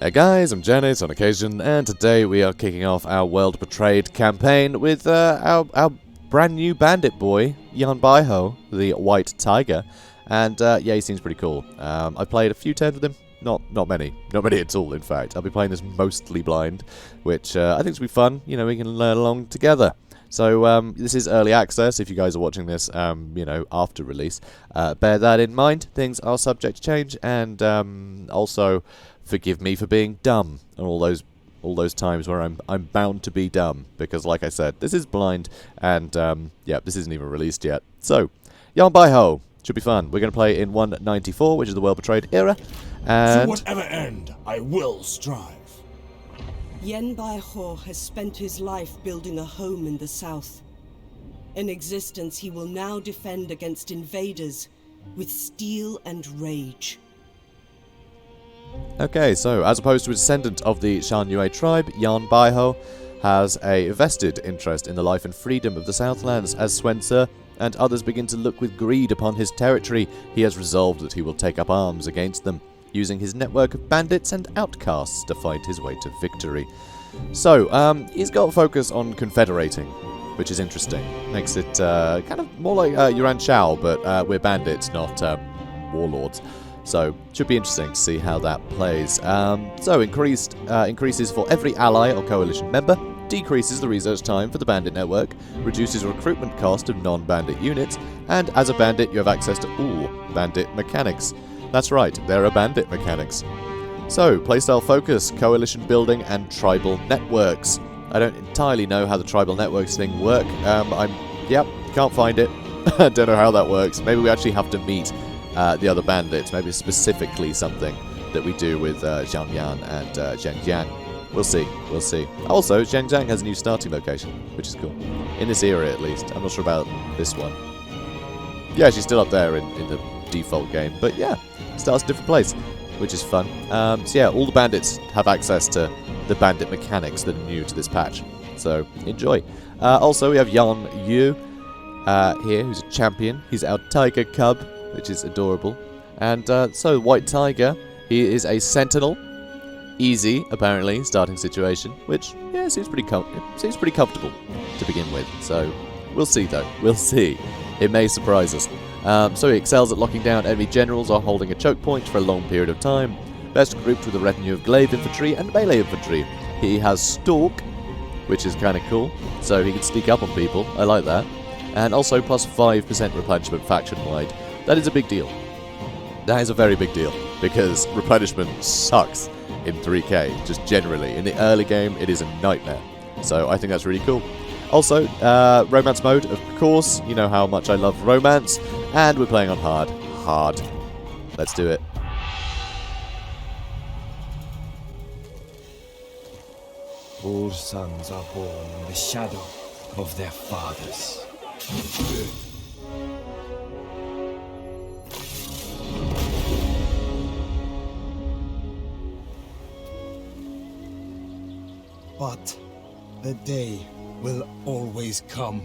Hey guys, I'm JanetOnOccasion, and today we are kicking off our World Betrayed campaign with our brand new bandit boy, Yan Baihu, the White Tiger, and yeah, he seems pretty cool. I played a few turns with him, not many at all. In fact, I'll be playing this mostly blind, which I think will be fun. You know, we can learn along together. So this is early access. If you guys are watching this, you know, after release, bear that in mind. Things are subject to change, and also forgive me for being dumb and all those times where I'm bound to be dumb, because like I said, this is blind, and yeah, this isn't even released yet. So Yan Baihu should be fun. We're going to play in 194, which is the World Betrayed era, and to whatever end I will strive. Yan Baihu has spent his life building a home in the south. An existence he will now defend against invaders with steel and rage. Okay, so as opposed to a descendant of the Shantanu tribe, Yan Baihu has a vested interest in the life and freedom of the Southlands. As Swenser and others begin to look with greed upon his territory, he has resolved that he will take up arms against them, using his network of bandits and outcasts to fight his way to victory. So, he's got a focus on confederating, which is interesting. Makes it kind of more like Yuan Shao, but we're bandits, not warlords. So, should be interesting to see how that plays. So, increases for every ally or coalition member, decreases the research time for the bandit network, reduces recruitment cost of non-bandit units, and as a bandit you have access to all Bandit Mechanics. That's right, there are Bandit Mechanics. So, playstyle focus, coalition building, and tribal networks. I don't entirely know how the tribal networks thing work. Yep, can't find it. I don't know how that works. Maybe we actually have to meet the other bandits. Maybe specifically something that we do with Zhang Yan and Zhang Jiang. We'll see, we'll see. Also, Zhang Jiang has a new starting location, which is cool. In this era, at least. I'm not sure about this one. Yeah, she's still up there in the default game, but yeah, starts a different place, which is fun. So yeah, all the bandits have access to the bandit mechanics that are new to this patch, so enjoy. Also, we have Yan Yu here, who's a champion. He's our tiger cub, which is adorable. And so, White Tiger, he is a sentinel. Easy, apparently, starting situation, which, yeah, seems pretty comfortable to begin with. So, we'll see, though. We'll see. It may surprise us. So he excels at locking down enemy generals or holding a choke point for a long period of time. Best grouped with a retinue of glaive infantry and melee infantry. He has stalk, which is kind of cool, so he can sneak up on people. I like that. And also plus 5% replenishment faction-wide. That is a big deal. That is a very big deal, because replenishment sucks in 3K, just generally. In the early game, it is a nightmare. So I think that's really cool. Also, romance mode, of course. You know how much I love romance. And we're playing on hard. Hard. Let's do it. All sons are born in the shadow of their fathers. But the day will always come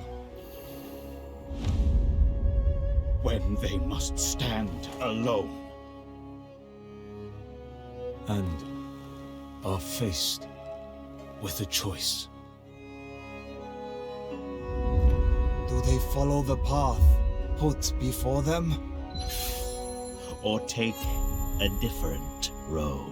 When they must stand alone. and are faced with a choice. Do they follow the path put before them? Or take a different road.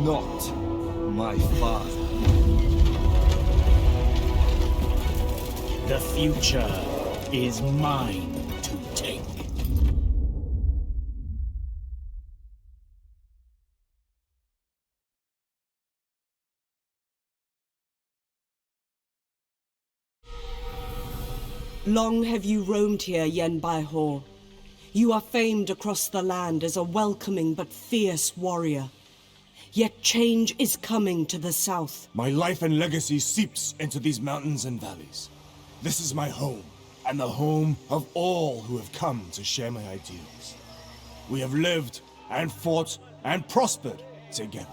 Not my father. The future is mine to take. Long have you roamed here, Yan Baihu. You are famed across the land as a welcoming but fierce warrior. Yet change is coming to the south. My life and legacy seeps into these mountains and valleys. This is my home, and the home of all who have come to share my ideals. We have lived and fought and prospered together.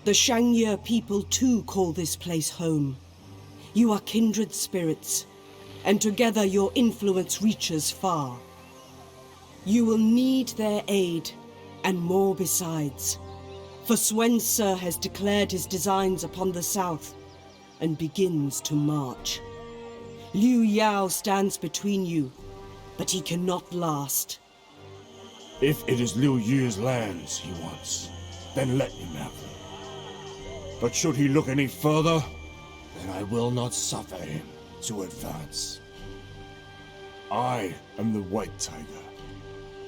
The Shangye people too call this place home. You are kindred spirits, and together your influence reaches far. You will need their aid, and more besides. For Swenser has declared his designs upon the south, and begins to march. Liu Yao stands between you, but he cannot last. If it is Liu Yu's lands he wants, then let him have them. But should he look any further, then I will not suffer him to advance. I am the White Tiger,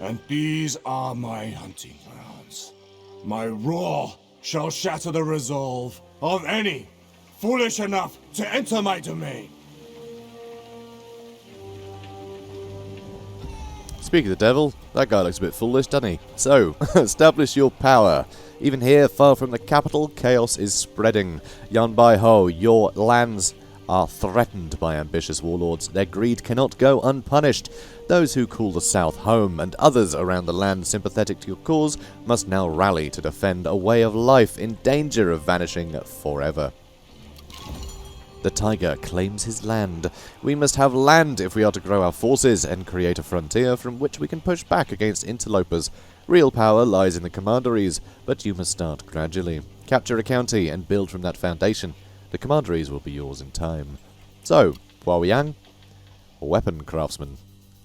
and these are my hunting grounds. My roar shall shatter the resolve of any foolish enough to enter my domain. Speaking of the devil, that guy looks a bit foolish, doesn't he? So, establish your power. Even here, far from the capital, chaos is spreading. Yan Baihu, your lands are threatened by ambitious warlords. Their greed cannot go unpunished. Those who call the south home and others around the land sympathetic to your cause must now rally to defend a way of life in danger of vanishing forever. The tiger claims his land. We must have land if we are to grow our forces and create a frontier from which we can push back against interlopers. Real power lies in the commanderies, but you must start gradually. Capture a county and build from that foundation. The commanderies will be yours in time. So, Huaoyang, weapon craftsman.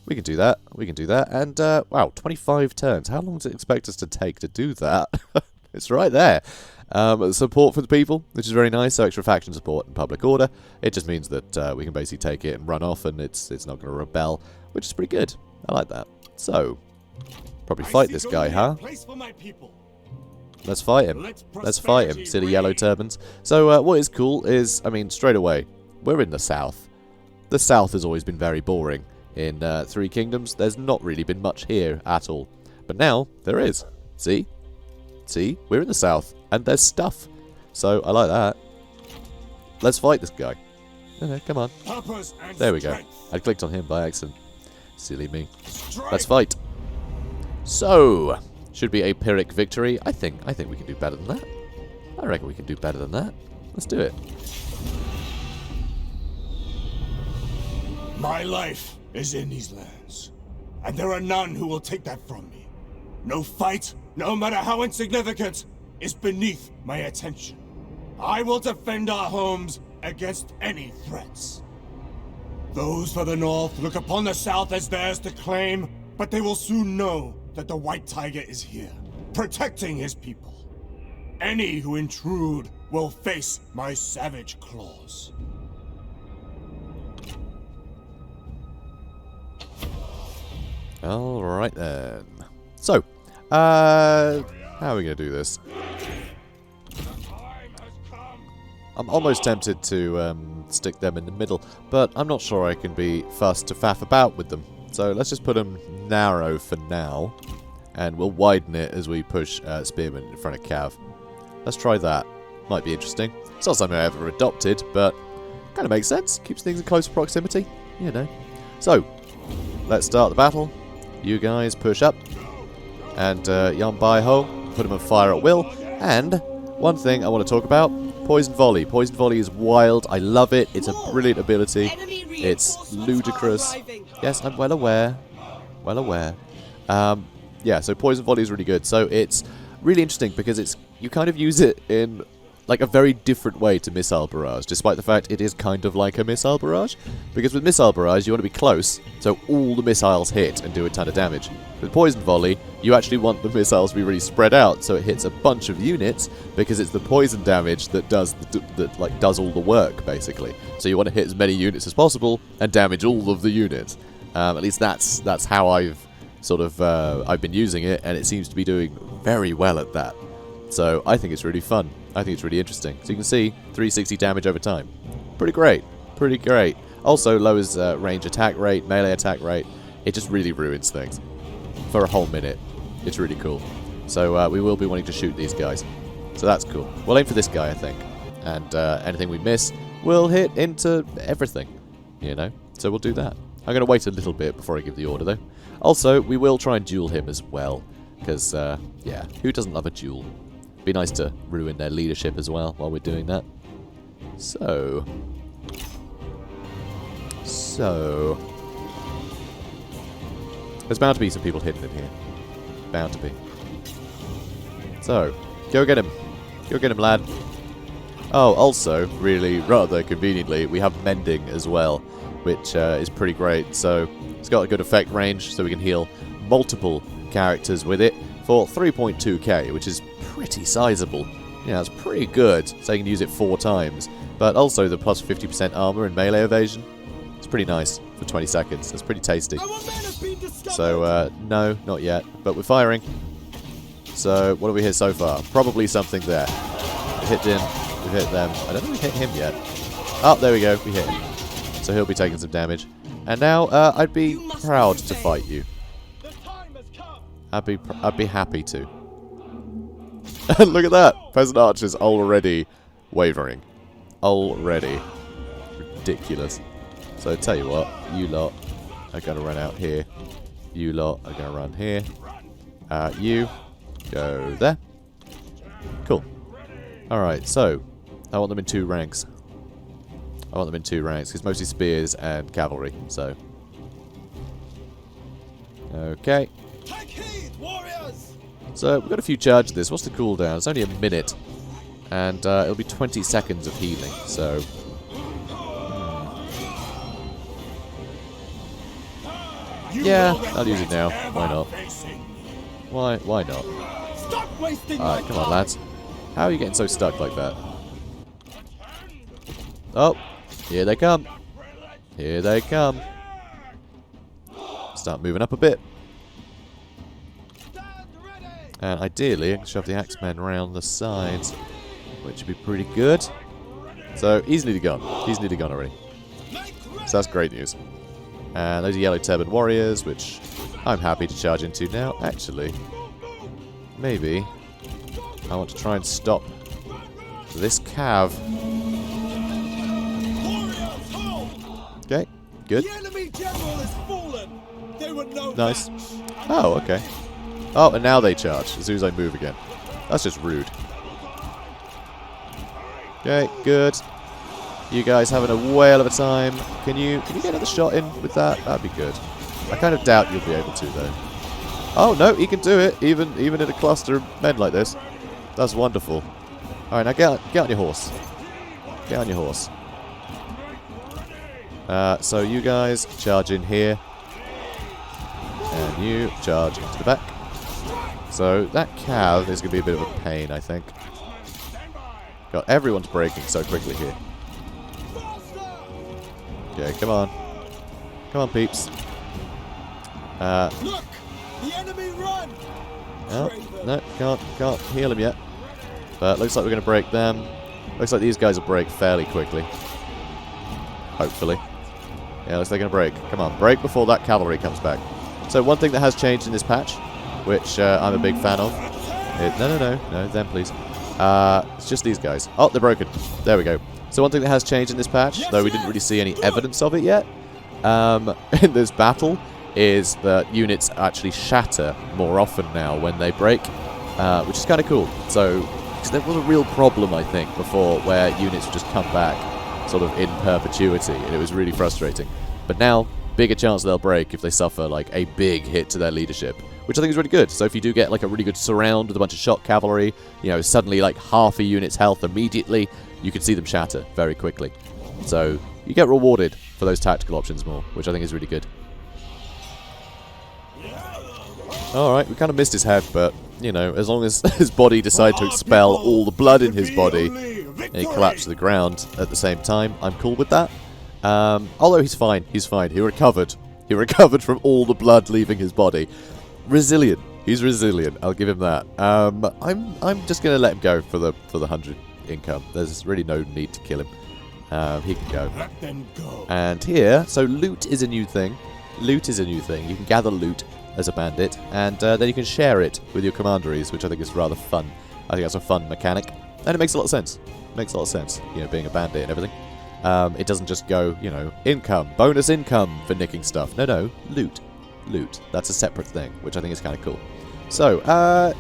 We can do that. We can do that. And, wow, 25 turns. How long does it expect us to take to do that? It's right there. Support for the people, which is very nice. So extra faction support and public order. It just means that we can basically take it and run off, and it's not going to rebel, which is pretty good. I like that. So, probably fight this guy, huh? Let's fight him. Let's fight him, silly yellow turbans. So what is cool is, I mean, straight away, we're in the south. The south has always been very boring. In Three Kingdoms, there's not really been much here at all. But now, there is. See? See? We're in the south, and there's stuff. So, I like that. Let's fight this guy. Okay, come on. There we go. I clicked on him by accident. Silly me. Let's fight. So, should be a Pyrrhic victory. I think we can do better than that. I reckon we can do better than that. Let's do it. My life is in these lands, and there are none who will take that from me. No fight, no matter how insignificant, is beneath my attention. I will defend our homes against any threats. Those for the north look upon the south as theirs to claim, but they will soon know that the White Tiger is here, protecting his people. Any who intrude will face my savage claws. Alright then. So, how are we going to do this? I'm almost tempted to stick them in the middle, but I'm not sure I can be fussed to faff about with them. So let's just put them narrow for now, and we'll widen it as we push Spearman in front of Cav. Let's try that. Might be interesting. It's not something I ever adopted, but kind of makes sense. Keeps things in close proximity, you know. So, let's start the battle. You guys push up, and Yan Baihu, put him on fire at will. And one thing I want to talk about, Poison Volley. Poison Volley is wild. I love it. It's a brilliant ability. It's ludicrous. Yes, I'm well aware. Well aware. Yeah, so Poison Volley is really good. So it's really interesting because you kind of use it in like a very different way to Missile Barrage, despite the fact it is kind of like a Missile Barrage. Because with Missile Barrage, you want to be close, so all the missiles hit and do a ton of damage. With Poison Volley, you actually want the missiles to be really spread out, so it hits a bunch of units, because it's the poison damage that does all the work, basically. So you want to hit as many units as possible, and damage all of the units. At least that's how I've been using it, and it seems to be doing very well at that. So I think it's really fun. I think it's really interesting. So you can see 360 damage over time. Pretty great. Pretty great. Also lowers range attack rate, melee attack rate. It just really ruins things. for a whole minute. It's really cool. So we will be wanting to shoot these guys. So that's cool. We'll aim for this guy, I think. And anything we miss will hit into everything, you know? So we'll do that. I'm going to wait a little bit before I give the order, though. Also, we will try and duel him as well. Because, yeah, who doesn't love a duel? Be nice to ruin their leadership as well while we're doing that. So... There's bound to be some people hidden in here. Bound to be. So, go get him. Go get him, lad. Oh, also, really, rather conveniently, we have mending as well, which is pretty great. So, it's got a good effect range, so we can heal multiple characters with it for 3.2k, which is pretty sizable. Yeah, it's pretty good, so you can use it 4 times. But also the plus 50% armor and melee evasion. It's pretty nice for 20 seconds. It's pretty tasty. So, no, not yet. But we're firing. So, what have we hit so far? Probably something there. We hit him. We've hit them. I don't think we hit him yet. Oh, there we go. We hit him. So he'll be taking some damage. And now, I'd be proud to fight you. I'd be happy to. Look at that! Peasant archers already wavering. Already. Ridiculous. So tell you what, you lot are going to run out here. You lot are going to run here. You go there. Cool. Alright, so I want them in 2 ranks. I want them in 2 ranks, because mostly spears and cavalry, so. Okay. Take heed, warriors! So, we've got a few charges of this. What's the cooldown? It's only a minute. And it'll be 20 seconds of healing, so... Yeah, I'll use it now. Why not? Why not? Alright, come on, lads. How are you getting so stuck like that? Oh, here they come. Here they come. Start moving up a bit. And ideally, I can shove the Axemen around the sides, which would be pretty good. So, he's nearly gone. He's nearly gone already. So that's great news. And those are yellow turban warriors, which I'm happy to charge into now. Actually, maybe I want to try and stop this cav. Okay, good. Nice. Oh, okay. Oh, and now they charge as soon as I move again. That's just rude. Okay, good. You guys having a whale of a time. Can you get another shot in with that? That'd be good. I kind of doubt you'll be able to, though. Oh, no, he can do it, even in a cluster of men like this. That's wonderful. Alright, now get on your horse. Get on your horse. So you guys charge in here. And you charge into the back. So that cav is going to be a bit of a pain, I think. God, everyone's breaking so quickly here. Okay, come on. Come on, peeps. Look! The enemy run! No, can't heal him yet. But looks like we're going to break them. Looks like these guys will break fairly quickly. Hopefully. Yeah, looks like they're going to break. Come on, break before that cavalry comes back. So one thing that has changed in this patch, which I'm a big fan of. No, them please. It's just these guys. Oh, they're broken. There we go. So one thing that has changed in this patch, though we didn't really see any evidence of it yet, in this battle, is that units actually shatter more often now when they break, which is kind of cool. So, because there was a real problem, I think, before where units would just come back sort of in perpetuity, and it was really frustrating. But now, bigger chance they'll break if they suffer like a big hit to their leadership, which I think is really good. So if you do get like a really good surround with a bunch of shot cavalry, you know, suddenly like half a unit's health immediately, you can see them shatter very quickly. So you get rewarded for those tactical options more, which I think is really good. Alright, we kind of missed his head, but, you know, as long as his body decided to expel all the blood in his body, and he collapsed to the ground at the same time, I'm cool with that. Although he's fine, he recovered. He recovered from all the blood leaving his body. Resilient. He's resilient, I'll give him that. I'm just going to let him go for the 100 income. There's really no need to kill him. He can go. Let them go. And here, so loot is a new thing. Loot is a new thing. You can gather loot as a bandit, and then you can share it with your commanderies, which I think is rather fun. I think that's a fun mechanic, and it makes a lot of sense. It makes a lot of sense, you know, being a bandit and everything. It doesn't just go, you know, income, bonus income for nicking stuff. No, loot. Loot. That's a separate thing, which I think is kind of cool. So,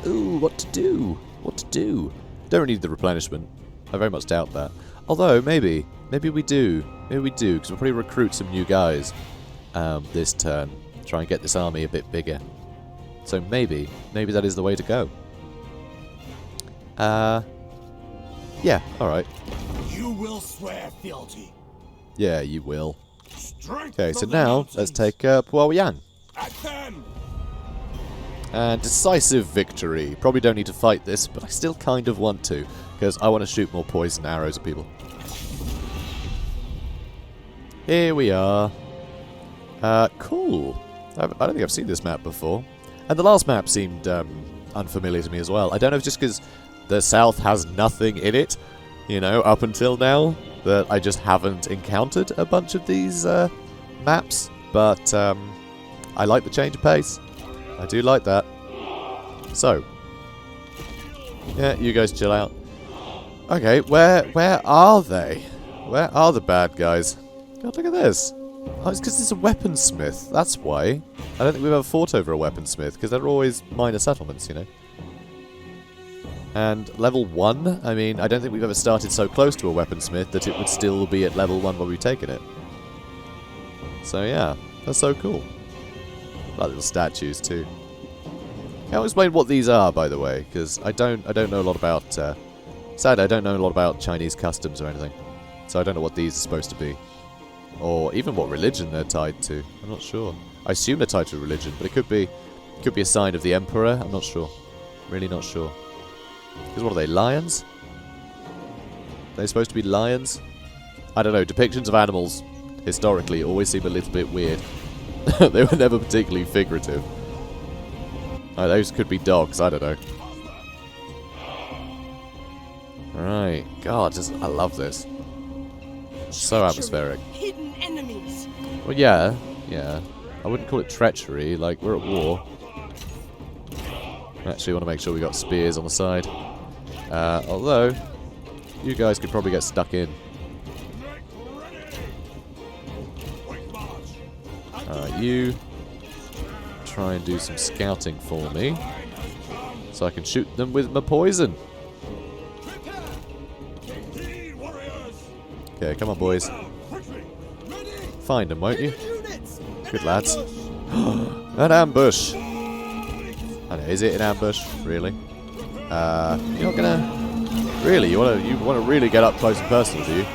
ooh, what to do? What to do? Don't really need the replenishment. I very much doubt that. Although, maybe we do. Maybe we do, because we'll probably recruit some new guys this turn. Try and get this army a bit bigger. So maybe that is the way to go. Yeah, alright. You will swear fealty. Yeah, you will. Strength Okay, so of the now mountains. let's take Yan. At them. And Decisive Victory. Probably don't need to fight this, but I still kind of want to, because I want to shoot more poison arrows at people. Here we are. Cool. I don't think I've seen this map before. And the last map seemed unfamiliar to me as well. I don't know if it's just because the south has nothing in it, you know, up until now, that I just haven't encountered a bunch of these maps. But I like the change of pace. I do like that. So, yeah, you guys chill out. Okay, where are they? Where are the bad guys? God, look at this. Oh, it's because it's a weaponsmith. That's why. I don't think we've ever fought over a weaponsmith, because they're always minor settlements, you know. And level 1, I mean, I don't think we've ever started so close to a weaponsmith that it would still be at level 1 when we've taken it. So yeah, that's so cool. Like little statues too. I'll explain what these are, by the way, because I don't know a lot about. Sadly, I don't know a lot about Chinese customs or anything, so I don't know what these are supposed to be, or even what religion they're tied to. I'm not sure. I assume they're tied to religion, but it could be a sign of the emperor. I'm not sure. Really not sure. Because what are they? Lions? Are they supposed to be lions? I don't know. Depictions of animals historically always seem a little bit weird. They were never particularly figurative. Oh, those could be dogs, I don't know. Right. God, I love this. So atmospheric. Hidden enemies. Well, yeah. I wouldn't call it treachery, like, we're at war. Actually, want to make sure we got spears on the side. Although, you guys could probably get stuck in. You try and do some scouting for me, so I can shoot them with my poison. Okay, come on, boys. Find them, won't you? Good lads. An ambush. I know, is it an ambush? Really? You're not gonna. Really? You wanna really get up close and personal, do you?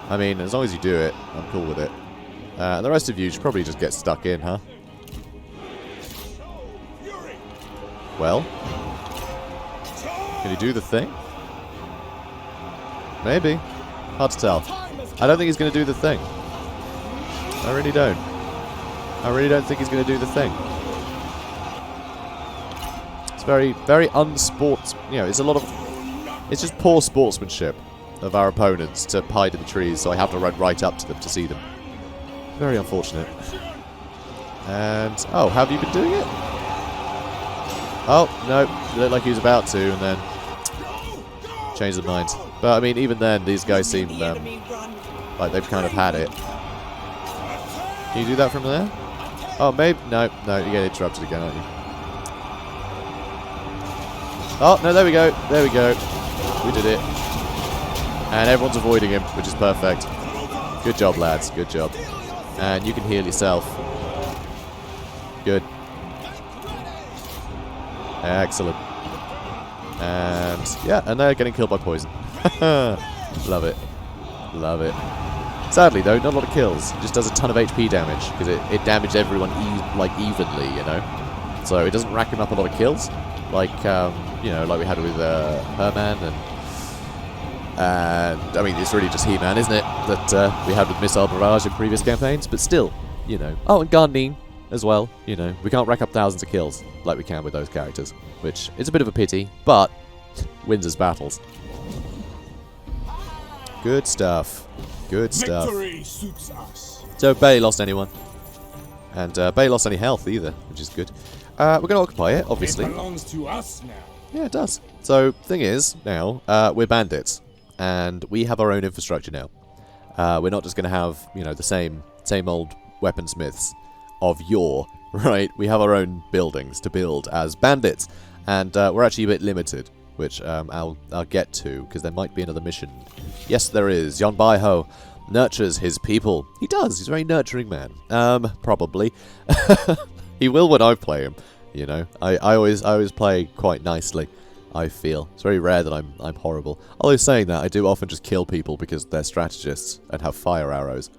I mean, as long as you do it, I'm cool with it. The rest of you should probably just get stuck in, huh? Well, can you do the thing? Maybe. Hard to tell. I don't think he's going to do the thing. I really don't. I really don't think he's going to do the thing. It's very, very unsports. You know, it's a lot of. It's just poor sportsmanship of our opponents to hide in the trees, so I have to run right up to them to see them. Very unfortunate. And oh, have you been doing it? Oh no, it looked like he was about to, and then changed their minds. But I mean, even then, these guys seem like they've kind of had it. Can you do that from there? Oh, maybe no, you get interrupted again, aren't you? Oh no, there we go, we did it, and everyone's avoiding him, which is perfect. Good job, lads, good job. And you can heal yourself. Good. Excellent. And yeah, and they're getting killed by poison. Love it. Love it. Sadly though, not a lot of kills. It just does a ton of HP damage, because it damaged everyone evenly, you know. So it doesn't rack him up a lot of kills. Like, you know, like we had with Herman and I mean, it's really just He-Man, isn't it? That we had with Missile Barrage in previous campaigns, but still, you know. Oh, and Garnin as well, you know. We can't rack up thousands of kills like we can with those characters, which is a bit of a pity, but wins us battles. Good stuff. Good stuff. Victory suits us. So, barely lost anyone. And Bay lost any health either, which is good. We're going to occupy it, obviously. It belongs to us now. Yeah, it does. So, thing is, now, we're bandits. And we have our own infrastructure now. We're not just going to have, you know, the same old weaponsmiths of yore, right? We have our own buildings to build as bandits. And we're actually a bit limited, which I'll get to, because there might be another mission. Yes, there is. Yan Baihu nurtures his people. He does. He's a very nurturing man. Probably. He will when I play him. You know, I always play quite nicely. I feel it's very rare that I'm horrible. Although saying that, I do often just kill people because they're strategists and have fire arrows.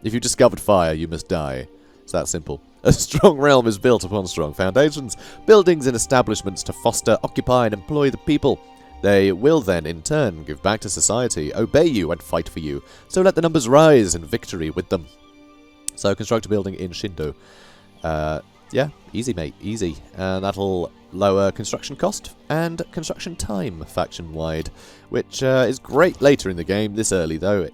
If you discovered fire, you must die. It's that simple. A strong realm is built upon strong foundations, buildings and establishments to foster, occupy, and employ the people. They will then, in turn, give back to society, obey you, and fight for you. So let the numbers rise, and victory with them. So construct a building in Shindo. Yeah, easy, mate, easy. And that'll lower construction cost and construction time faction-wide, which is great later in the game. This early, though,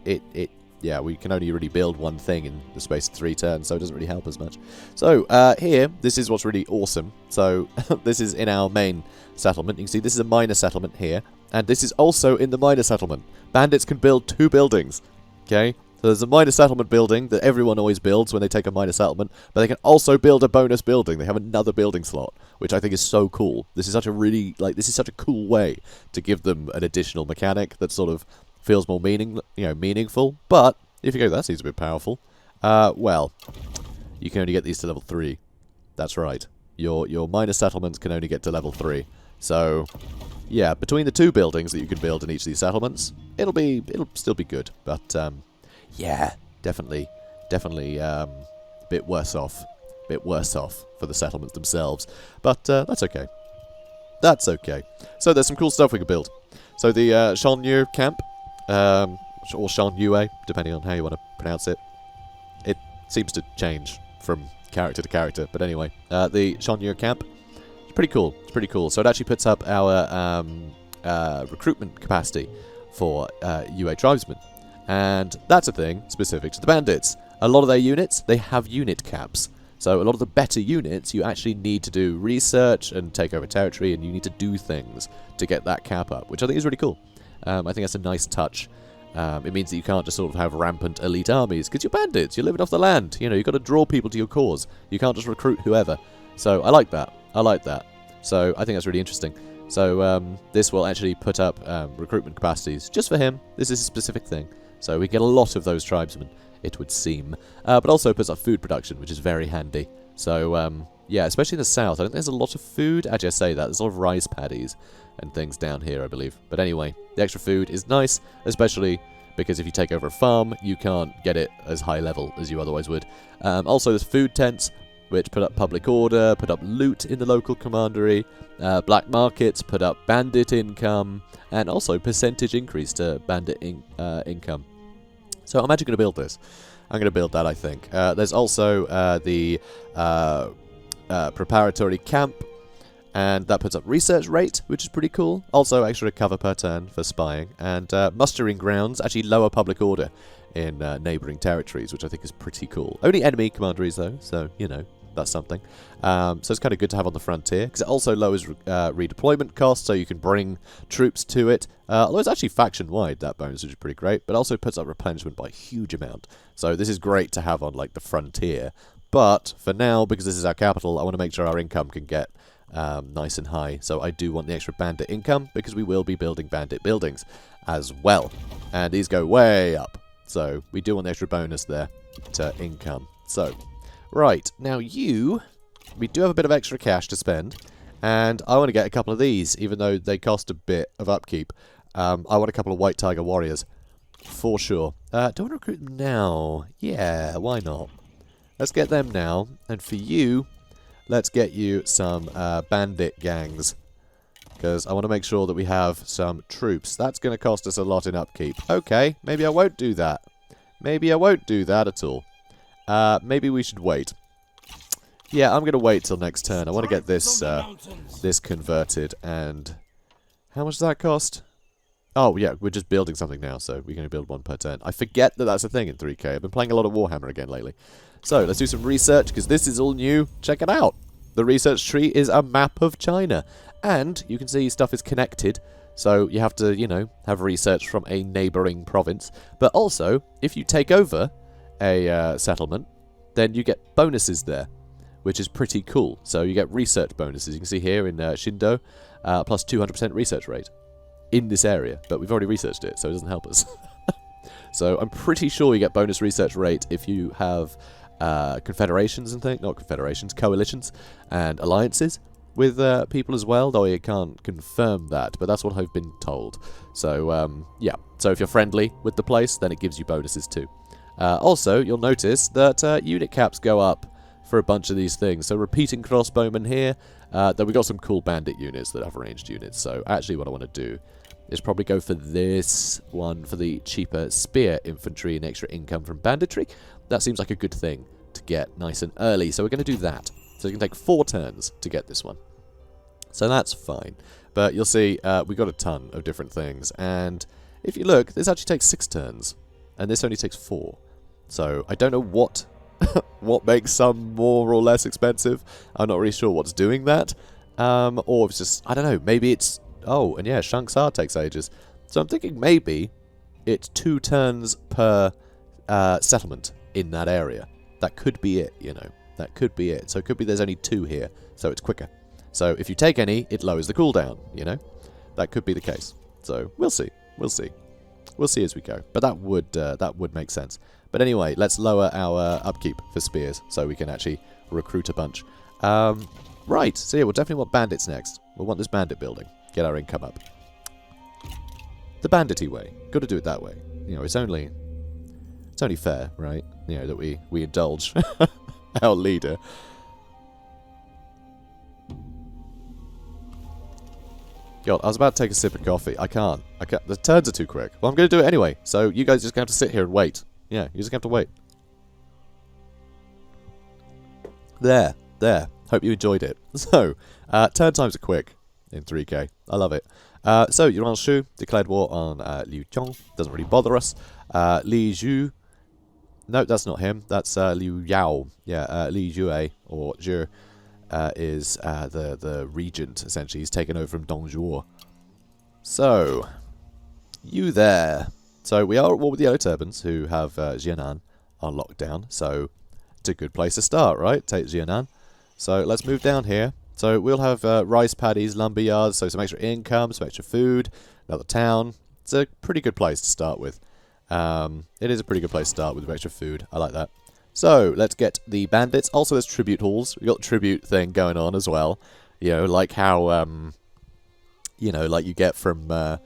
yeah, we can only really build one thing in the space of 3 turns, so it doesn't really help as much. So, here, this is what's really awesome. So, this is in our main settlement. You can see this is a minor settlement here, and this is also in the minor settlement. Bandits can build 2 buildings, okay? So there's a minor settlement building that everyone always builds when they take a minor settlement, but they can also build a bonus building. They have another building slot, which I think is so cool. This is such a really, this is such a cool way to give them an additional mechanic that sort of feels more meaningful. But if you go, that seems a bit powerful. Well, you can only get these to level 3. That's right. Your minor settlements can only get to level 3. So, yeah, between the 2 buildings that you can build in each of these settlements, it'll still be good. But yeah, definitely a bit worse off for the settlements themselves. But that's okay. That's okay. So there's some cool stuff we can build. So the Shantanu Camp, or Shantanu, depending on how you want to pronounce it. It seems to change from character to character, but anyway, the Shantanu Camp, it's pretty cool. It's pretty cool. So it actually puts up our recruitment capacity for UA tribesmen. And that's a thing specific to the bandits. A lot of their units, they have unit caps. So a lot of the better units, you actually need to do research and take over territory, and you need to do things to get that cap up, which I think is really cool. I think that's a nice touch. It means that you can't just sort of have rampant elite armies, because you're bandits, you're living off the land. You know, you've got to draw people to your cause. You can't just recruit whoever. So I like that. I like that. So I think that's really interesting. So this will actually put up recruitment capacities just for him. This is a specific thing. So we get a lot of those tribesmen, it would seem. But also puts up food production, which is very handy. So, yeah, especially in the south, I think there's a lot of food. Actually, I say that. There's a lot of rice paddies and things down here, I believe. But anyway, the extra food is nice, especially because if you take over a farm, you can't get it as high level as you otherwise would. Also, there's food tents, which put up public order, put up loot in the local commandery, black markets, put up bandit income, and also percentage increase to bandit income. So I'm actually going to build this. I'm going to build that, I think. There's also the preparatory camp, and that puts up research rate, which is pretty cool. Also extra cover per turn for spying, and mustering grounds, actually lower public order in neighbouring territories, which I think is pretty cool. Only enemy commanderies though, so, you know, that's something. So it's kind of good to have on the frontier, because it also lowers redeployment costs, so you can bring troops to it. Although it's actually faction-wide, that bonus, which is pretty great, but also puts up replenishment by a huge amount. So this is great to have on, like, the frontier. But for now, because this is our capital, I want to make sure our income can get nice and high. So I do want the extra bandit income, because we will be building bandit buildings as well. And these go way up. So we do want the extra bonus there to income. So, right, now we do have a bit of extra cash to spend, and I want to get a couple of these, even though they cost a bit of upkeep. I want a couple of White Tiger Warriors, for sure. Do I want to recruit them now? Yeah, why not? Let's get them now, and for you, let's get you some bandit gangs, because I want to make sure that we have some troops. That's going to cost us a lot in upkeep. Okay, maybe I won't do that. Maybe I won't do that at all. Maybe we should wait. Yeah, I'm going to wait till next turn. I want to get this this converted. And how much does that cost? Oh, yeah, we're just building something now, so we're going to build one per turn. I forget that that's a thing in 3K. I've been playing a lot of Warhammer again lately. So, let's do some research, because this is all new. Check it out. The research tree is a map of China. And you can see stuff is connected, so you have to, you know, have research from a neighbouring province. But also, if you take over a settlement, then you get bonuses there, which is pretty cool. So you get research bonuses. You can see here in Shindo, plus 200% research rate in this area. But we've already researched it, so it doesn't help us. So I'm pretty sure you get bonus research rate if you have confederations and things. Not confederations, coalitions and alliances with people as well, though I can't confirm that, but that's what I've been told. So, yeah. So if you're friendly with the place, then it gives you bonuses too. Also, you'll notice that unit caps go up for a bunch of these things. So repeating crossbowmen here. Then we got some cool bandit units that have ranged units. So actually what I want to do is probably go for this one for the cheaper spear infantry and extra income from banditry. That seems like a good thing to get nice and early. So we're going to do that. So it can take 4 turns to get this one. So that's fine. But you'll see we got a ton of different things. And if you look, this actually takes 6 turns. And this only takes 4. So I don't know what what makes some more or less expensive. I'm not really sure what's doing that. Or it's just, I don't know, maybe it's... Oh, and yeah, Shanxia takes ages. So I'm thinking maybe it's 2 turns per settlement in that area. That could be it, you know. That could be it. So it could be there's only 2 here, so it's quicker. So if you take any, it lowers the cooldown, you know. That could be the case. So we'll see. We'll see. We'll see as we go. But that would make sense. But anyway, let's lower our upkeep for spears so we can actually recruit a bunch. Right, so yeah, we'll definitely want bandits next. We'll want this bandit building. Get our income up. The bandity way. Got to do it that way. You know, it's only fair, right? You know, that we indulge our leader. God, I was about to take a sip of coffee. I can't. The turns are too quick. Well, I'm going to do it anyway. So you guys just have to sit here and wait. Yeah, you just have to wait. There. Hope you enjoyed it. So, turn times are quick in 3K. I love it. So, Yuan Shu declared war on Liu Qiong. Doesn't really bother us. Li Zhu. No, that's not him. That's Liu Yao. Yeah, Li Jue, or Zhu, is the regent, essentially. He's taken over from Dong Zhuo. So, you there. So, we are at war with the Yellow Turbans, who have Jianan on lockdown. So, it's a good place to start, right? Take Jianan. So, let's move down here. So, we'll have rice paddies, lumber yards, so some extra income, some extra food, another town. It's a pretty good place to start with. It is a pretty good place to start with extra food. I like that. So, let's get the bandits. Also, there's tribute halls. We've got the tribute thing going on as well. You know, like how, you know, like you get from the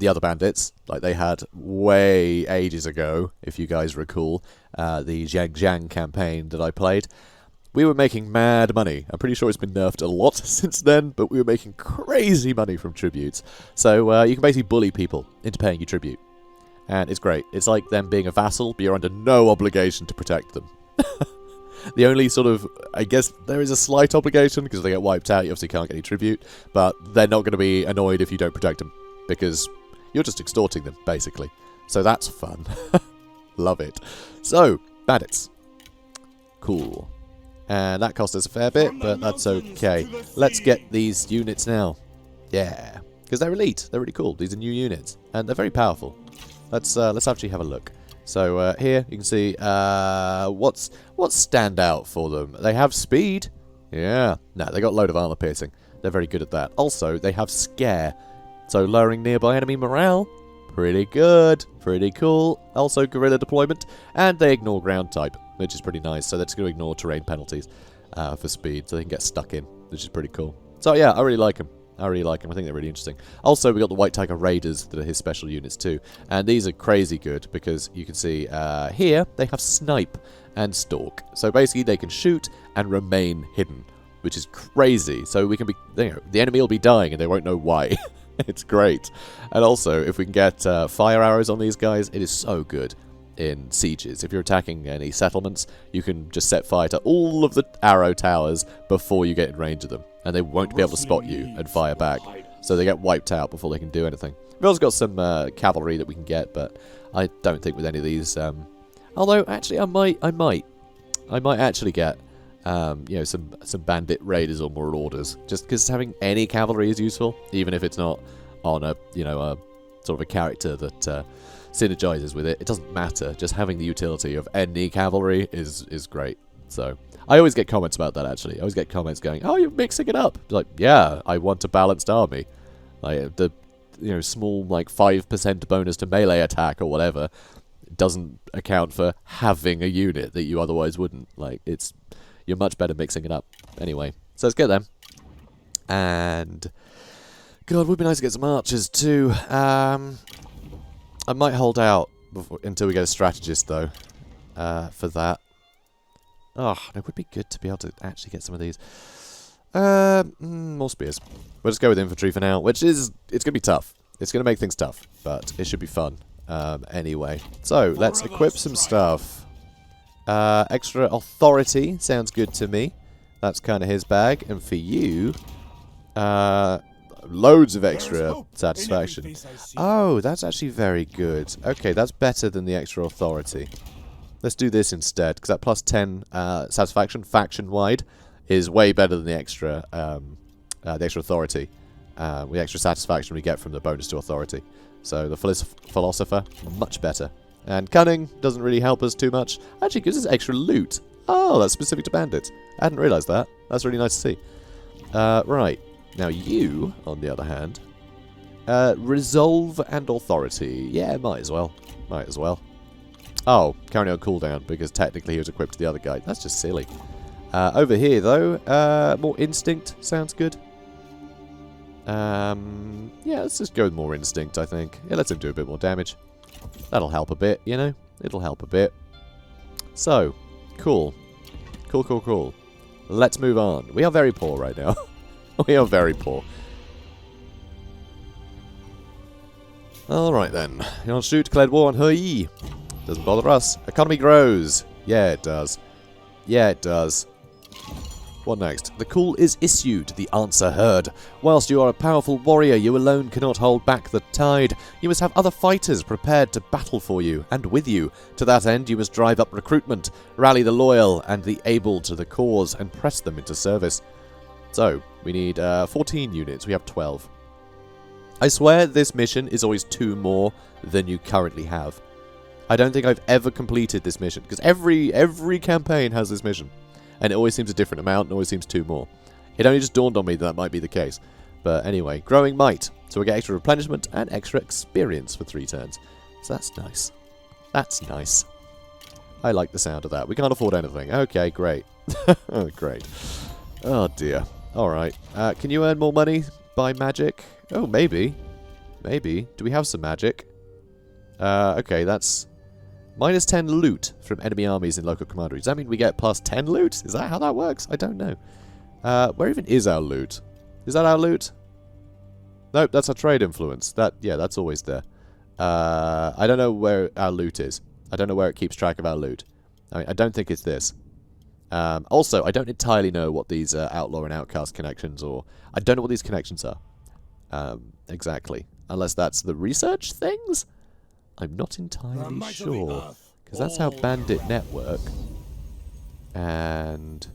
other bandits. Like they had way ages ago, if you guys recall, the Zhang campaign that I played. We were making mad money. I'm pretty sure it's been nerfed a lot since then, but we were making crazy money from tributes. So you can basically bully people into paying you tribute. And it's great. It's like them being a vassal, but you're under no obligation to protect them. The only sort of, I guess, there is a slight obligation, because if they get wiped out, you obviously can't get any tribute, but they're not going to be annoyed if you don't protect them, because you're just extorting them, basically. So that's fun. Love it. So, bandits. Cool. And that cost us a fair bit, but that's okay. Let's get these units now. Yeah. Because they're elite. They're really cool. These are new units. And they're very powerful. Let's actually have a look. So here you can see what's stand out for them. They have speed. Yeah. No, they got a load of armor piercing. They're very good at that. Also, they have scare. So lowering nearby enemy morale. Pretty good. Pretty cool. Also guerrilla deployment. And they ignore ground type, which is pretty nice. So they're just going to ignore terrain penalties for speed. So they can get stuck in, which is pretty cool. So yeah, I really like them. I really like them. I think they're really interesting. Also, we got the White Tiger Raiders that are his special units too. And these are crazy good because you can see here they have Snipe and Stalk. So basically they can shoot and remain hidden, which is crazy. So we can be, you know, the enemy will be dying and they won't know why. It's great. And also, if we can get fire arrows on these guys, it is so good in sieges. If you're attacking any settlements, you can just set fire to all of the arrow towers before you get in range of them. And they won't be able to spot you and fire back. So they get wiped out before they can do anything. We've also got some cavalry that we can get, but I don't think with any of these. Although, actually, I might actually get, you know, some bandit raiders or marauders, just because having any cavalry is useful, even if it's not on a, you know, a sort of a character that synergizes with it. It doesn't matter. Just having the utility of any cavalry is great. So I always get comments about that. Actually, I always get comments going, "Oh, you're mixing it up." Like, yeah, I want a balanced army. Like the, you know, small like 5% bonus to melee attack or whatever doesn't account for having a unit that you otherwise wouldn't. Like, you're much better mixing it up. Anyway, so let's get them. And God, it would be nice to get some archers too. I might hold out until we get a strategist though, for that. Oh, it would be good to be able to actually get some of these. More spears. We'll just go with infantry for now, which is, it's going to be tough. It's going to make things tough, but it should be fun. Anyway, so let's equip some stuff. Extra authority sounds good to me. That's kind of his bag. And for you, loads of extra satisfaction. Oh, that's actually very good. Okay, that's better than the extra authority. Let's do this instead, because that plus 10 satisfaction faction-wide is way better than the extra authority. With the extra satisfaction we get from the bonus to authority. So the philosopher, much better. And cunning doesn't really help us too much. Actually gives us extra loot. Oh, that's specific to bandits. I hadn't realised that. That's really nice to see. Right. Now you, on the other hand, resolve and authority. Yeah, might as well. Might as well. Oh, currently on cooldown because technically he was equipped to the other guy. That's just silly. Over here, though, more instinct sounds good. Yeah, let's just go with more instinct, I think. Yeah, let's him do a bit more damage. That'll help a bit, you know? It'll help a bit. So, cool. Cool, cool, cool. Let's move on. We are very poor right now. We are very poor. Alright then. You want to shoot? Declared war on Hui. Doesn't bother us. Economy grows. Yeah, it does. Yeah, it does. What next? The call is issued, the answer heard. Whilst you are a powerful warrior, you alone cannot hold back the tide. You must have other fighters prepared to battle for you and with you. To that end, you must drive up recruitment, rally the loyal and the able to the cause, and press them into service. So, we need 14 units. We have 12. I swear this mission is always 2 more than you currently have. I don't think I've ever completed this mission, because every campaign has this mission. And it always seems a different amount, and always seems 2 more. It only just dawned on me that might be the case. But anyway, growing might. So we get extra replenishment and extra experience for 3 turns. So that's nice. That's nice. I like the sound of that. We can't afford anything. Okay, great. Great. Oh dear. Alright. Can you earn more money by magic? Oh, maybe. Maybe. Do we have some magic? Okay, that's... minus 10 loot from enemy armies in local commandery. Does that mean we get plus 10 loot? Is that how that works? I don't know. Where even is our loot? Is that our loot? Nope, that's our trade influence. Yeah, that's always there. I don't know where our loot is. I don't know where it keeps track of our loot. I mean, I don't think it's this. Also, I don't entirely know what these outlaw and outcast connections or... I don't know what these connections are. Exactly. Unless that's the research things? I'm not entirely sure, because that's how Bandit network, and,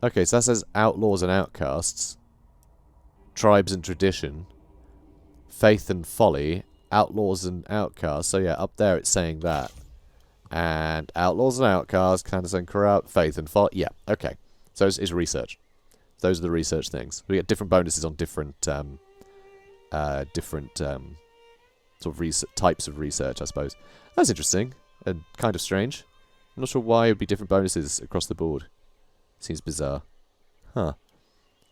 okay, so that says Outlaws and Outcasts, Tribes and Tradition, Faith and Folly, Outlaws and Outcasts, so yeah, up there it's saying that, and Outlaws and Outcasts, Clandestine Corrupt, Faith and Folly, yeah, okay, so it's research. Those are the research things. We get different bonuses on different, sort of types of research, I suppose. That's interesting and kind of strange. I'm not sure why it would be different bonuses across the board. Seems bizarre. Huh.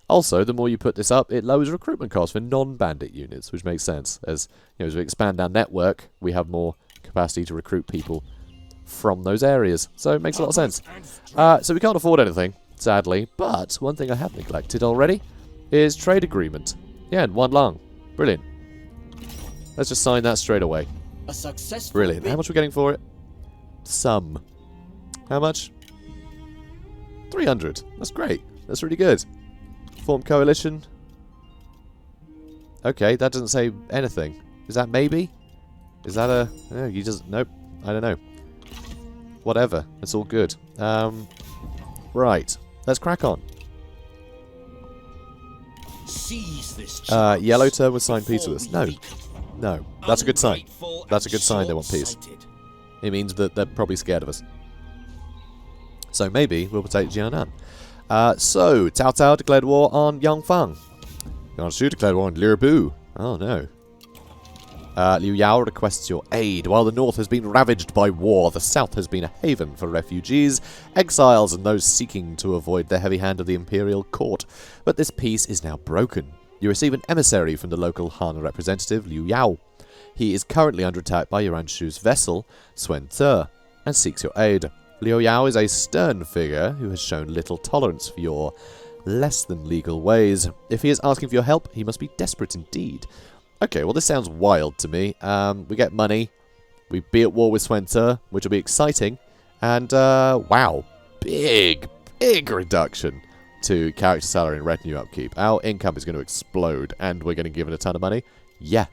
Also, the more you put this up, it lowers recruitment costs for non-bandit units, which makes sense. As you know, as we expand our network, we have more capacity to recruit people from those areas. So it makes a lot of sense. So we can't afford anything. Sadly, but one thing I have neglected already is trade agreement. Yeah, and 1 long. Brilliant. Let's just sign that straight away. A successful Brilliant. How much are we getting for it? Some. How much? 300. That's great. That's really good. Form coalition. Okay, that doesn't say anything. Is that maybe? Is that a... No, he doesn't... Nope. I don't know. Whatever. It's all good. Right. Let's crack on. Seize this Yellow turn with sign peace with us. No. No. That's a good sign. That's a good sign they want peace. It means that they're probably scared of us. So maybe we'll take Jianan. So, Cao Cao declared war on Yangfang. Yanshu declared war on Liubu. Oh no. Liu Yao requests your aid. While the north has been ravaged by war, the south has been a haven for refugees, exiles, and those seeking to avoid the heavy hand of the imperial court. But this peace is now broken. You receive an emissary from the local Han representative, Liu Yao. He is currently under attack by Yuanshu's vessel, Sun Ce, and seeks your aid. Liu Yao is a stern figure who has shown little tolerance for your less than legal ways. If he is asking for your help, he must be desperate indeed. Okay, well this sounds wild to me. We get money. We be at war with Sun Ce, which will be exciting. And, wow. Big reduction to character salary and retinue upkeep. Our income is going to explode, and we're going to give it a ton of money. Yeah.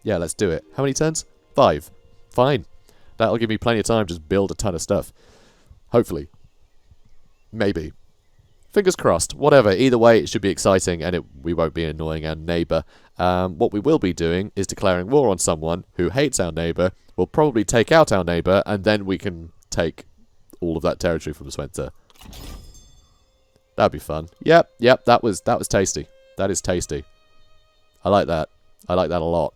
Yeah, let's do it. How many turns? 5. Fine. That'll give me plenty of time to just build a ton of stuff. Hopefully. Maybe. Fingers crossed. Whatever. Either way, it should be exciting, and we won't be annoying our neighbour. What we will be doing is declaring war on someone who hates our neighbour. We'll probably take out our neighbour, and then we can take all of that territory from Sun Ce. That'd be fun. Yep. That was tasty. That is tasty. I like that. I like that a lot.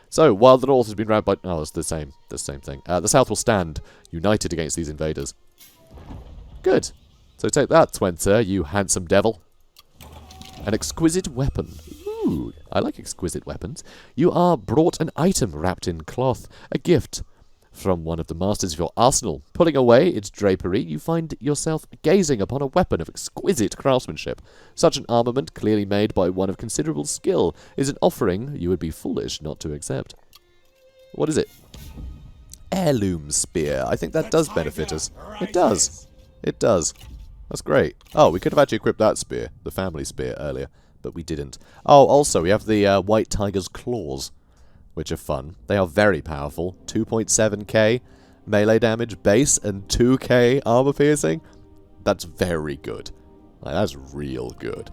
So, while the north has been ravaged by... Oh, it's the same thing. The south will stand united against these invaders. Good. So take that, Sun Ce, you handsome devil. An exquisite weapon. Ooh, I like exquisite weapons. You are brought an item wrapped in cloth. A gift from one of the masters of your arsenal. Pulling away its drapery, you find yourself gazing upon a weapon of exquisite craftsmanship. Such an armament, clearly made by one of considerable skill, is an offering you would be foolish not to accept. What is it? Heirloom Spear. I think that does benefit us. It does. It does. That's great. Oh, we could have actually equipped that spear, the family spear, earlier, but we didn't. Oh, also, we have the White Tiger's Claws, which are fun. They are very powerful. 2.7k melee damage base and 2k armor piercing. That's very good. Like, that's real good.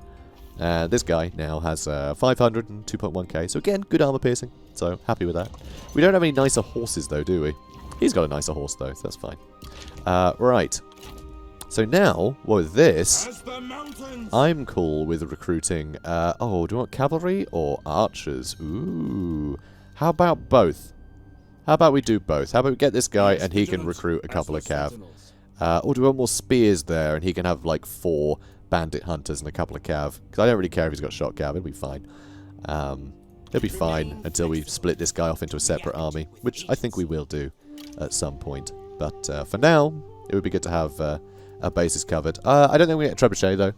This guy now has 500 and 2.1k, so again, good armor piercing. So, happy with that. We don't have any nicer horses, though, do we? He's got a nicer horse, though, so that's fine. Right. So now, with this, I'm cool with recruiting, oh, do you want cavalry or archers? Ooh. How about both? How about we do both? How about we get this guy and he can recruit a couple of cav? Or do we want more spears there and he can have like 4 bandit hunters and a couple of cav? Because I don't really care if he's got shot cav, it'll be fine. It'll be fine until we split this guy off into a separate army, which I think we will do at some point. But for now, it would be good to have... our base is covered. I don't think we're going to get Trebuchet, though.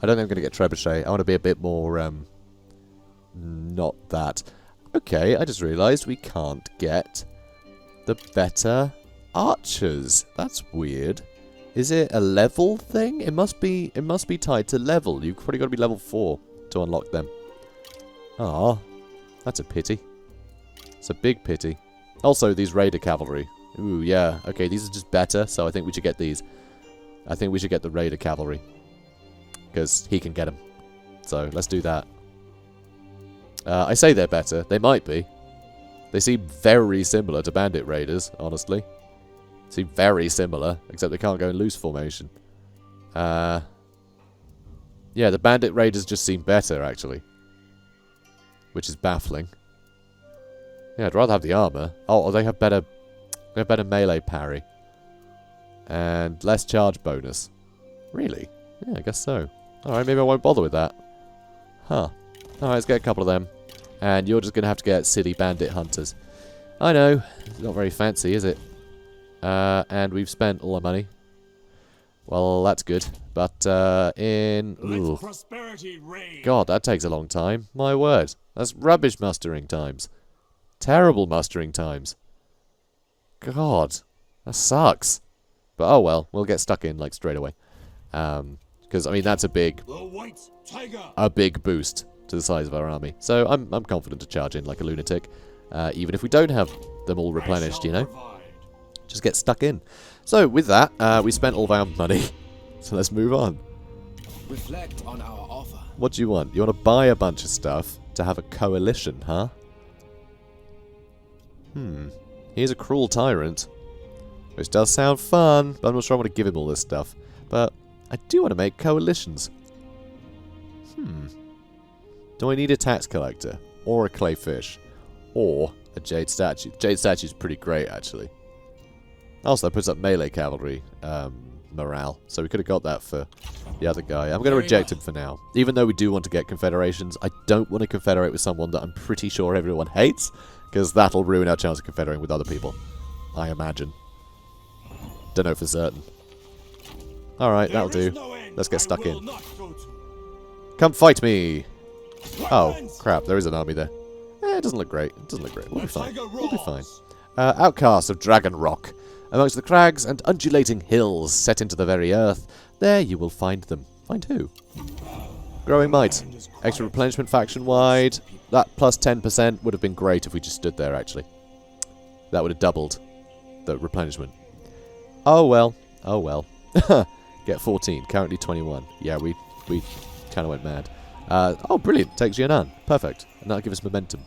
I don't think I'm going to get Trebuchet. I want to be a bit more, not that. Okay, I just realised we can't get the better archers. That's weird. Is it a level thing? It must be tied to level. You've probably got to be level 4 to unlock them. Ah, that's a pity. It's a big pity. Also, these Raider Cavalry. Ooh, yeah. Okay, these are just better, so I think we should get these. I think we should get the Raider Cavalry. Because he can get them. So, let's do that. I say they're better. They might be. They seem very similar to Bandit Raiders, honestly. Seem very similar, except they can't go in loose formation. Yeah, the Bandit Raiders just seem better, actually. Which is baffling. Yeah, I'd rather have the armor. Oh, they have better melee parry. And less charge bonus. Really? Yeah, I guess so. Alright, maybe I won't bother with that. Huh. Alright, let's get a couple of them. And you're just going to have to get city bandit hunters. I know. It's not very fancy, is it? And we've spent all our money. Well, that's good. But, ooh. God, that takes a long time. My word. That's rubbish mustering times. Terrible mustering times. God. That sucks. But oh well, we'll get stuck in like straight away. Because, I mean, that's a big boost to the size of our army. So I'm confident to charge in like a lunatic. Even if we don't have them all replenished, you know. Just get stuck in. So, with that, we spent all of our money. So let's move on. Reflect on our offer. What do you want? You want to buy a bunch of stuff to have a coalition, huh? He's a cruel tyrant. Which does sound fun, but I'm not sure I want to give him all this stuff. But I do want to make coalitions. Do I need a tax collector? Or a clay fish? Or a jade statue? Jade statue is pretty great, actually. Also, that puts up melee cavalry morale. So we could have got that for the other guy. I'm going to reject him for now. Even though we do want to get confederations, I don't want to confederate with someone that I'm pretty sure everyone hates. Because that'll ruin our chance of confederating with other people. I imagine. Don't know for certain. Alright, that'll do. Let's get stuck in. Come fight me! Oh, crap, there is an army there. It doesn't look great. It doesn't look great. We'll be fine. We'll be fine. Outcasts of Dragon Rock. Amongst the crags and undulating hills set into the very earth, there you will find them. Find who? Growing Might. Extra replenishment faction-wide. That plus 10% would have been great if we just stood there, actually. That would have doubled the replenishment. Oh well. Oh well. Get 14. Currently 21. Yeah, we kind of went mad. Oh, brilliant. Takes Yunnan. Perfect. And that'll give us momentum,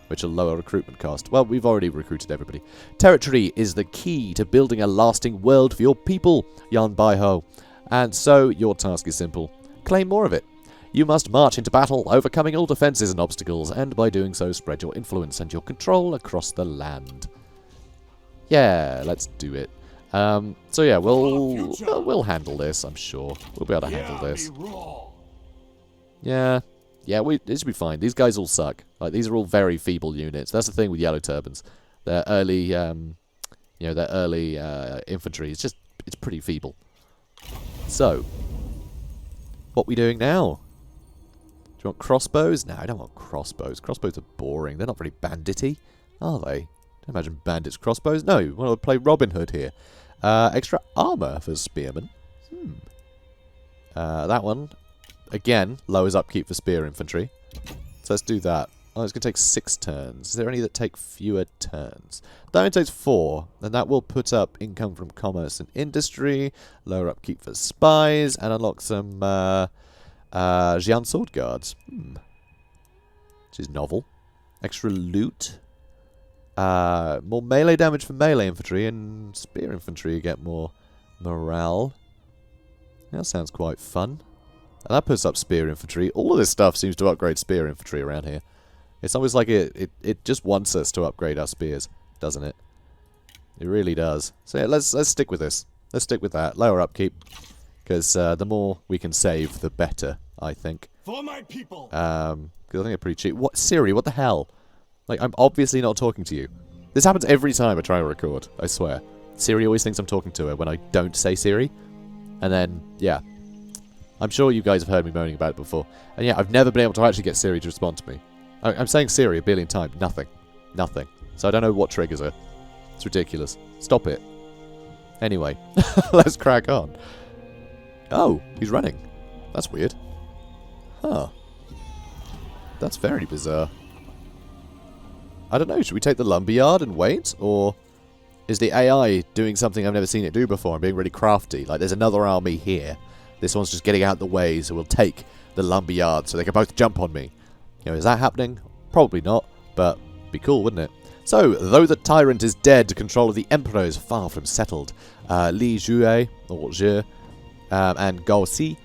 which will lower recruitment cost. Well, we've already recruited everybody. Territory is the key to building a lasting world for your people, Yan Baihu. And so, your task is simple. Claim more of it. You must march into battle, overcoming all defences and obstacles, and by doing so, spread your influence and your control across the land. Yeah, let's do it. So yeah, we'll handle this, I'm sure. We'll be able to handle this. Yeah, this should be fine. These guys all suck. Like, these are all very feeble units. That's the thing with yellow turbans. Their early, their early infantry is it's pretty feeble. So, what are we doing now? Do you want crossbows? No, I don't want crossbows. Crossbows are boring. They're not very bandity, are they? Don't imagine bandits crossbows. No, we want to play Robin Hood here. Extra armor for spearmen. That one, again, lowers upkeep for spear infantry. So let's do that. Oh, it's going to take 6 turns. Is there any that take fewer turns? That only takes 4. Then that will put up income from commerce and industry, lower upkeep for spies, and unlock some Jian sword guards. Which is novel. Extra loot. More melee damage for melee infantry, and spear infantry get more morale. That sounds quite fun. And that puts up spear infantry. All of this stuff seems to upgrade spear infantry around here. It's almost like it just wants us to upgrade our spears, doesn't it? It really does. So yeah, let's stick with this. Let's stick with that. Lower upkeep. Because the more we can save, the better, I think. For my people. Because I think they're pretty cheap. What, Siri, what the hell? Like, I'm obviously not talking to you. This happens every time I try to record, I swear. Siri always thinks I'm talking to her when I don't say Siri. And then, yeah. I'm sure you guys have heard me moaning about it before. And yeah, I've never been able to actually get Siri to respond to me. I'm saying Siri a billion times. Nothing. Nothing. So I don't know what triggers her. It's ridiculous. Stop it. Anyway, let's crack on. Oh, he's running. That's weird. Huh. That's very bizarre. I don't know, should we take the lumberyard and wait? Or is the AI doing something I've never seen it do before and being really crafty? Like, there's another army here. This one's just getting out the way, so we'll take the lumberyard so they can both jump on me. You know, is that happening? Probably not, but be cool, wouldn't it? So, though the tyrant is dead, control of the emperor is far from settled. Li Jue, or Jue, and Gao Si,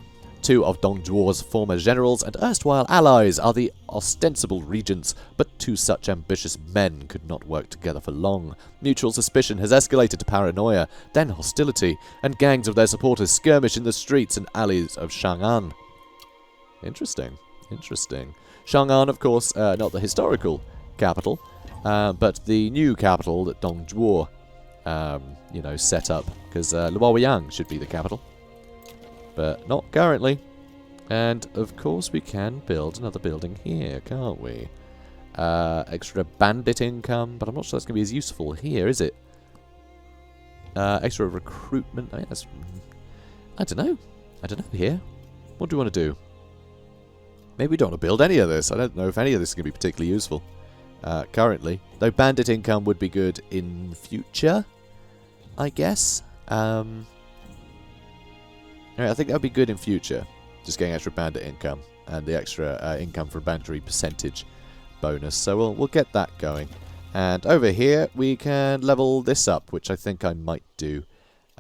2 of Dong Zhuo's former generals and erstwhile allies, are the ostensible regents, but 2 such ambitious men could not work together for long. Mutual suspicion has escalated to paranoia, then hostility, and gangs of their supporters skirmish in the streets and alleys of Chang'an. Interesting. Interesting. Chang'an, of course, not the historical capital, but the new capital that Dong Zhuo, set up, because Luoyang should be the capital. But not currently. And, of course, we can build another building here, can't we? Extra bandit income, but I'm not sure that's going to be as useful here, is it? Extra recruitment. I don't know here. What do we want to do? Maybe we don't want to build any of this. I don't know if any of this is going to be particularly useful currently. Though bandit income would be good in future, I guess. Alright, I think that would be good in future. Just getting extra bandit income and the extra income from banditry percentage bonus. So we'll get that going. And over here we can level this up, which I think I might do.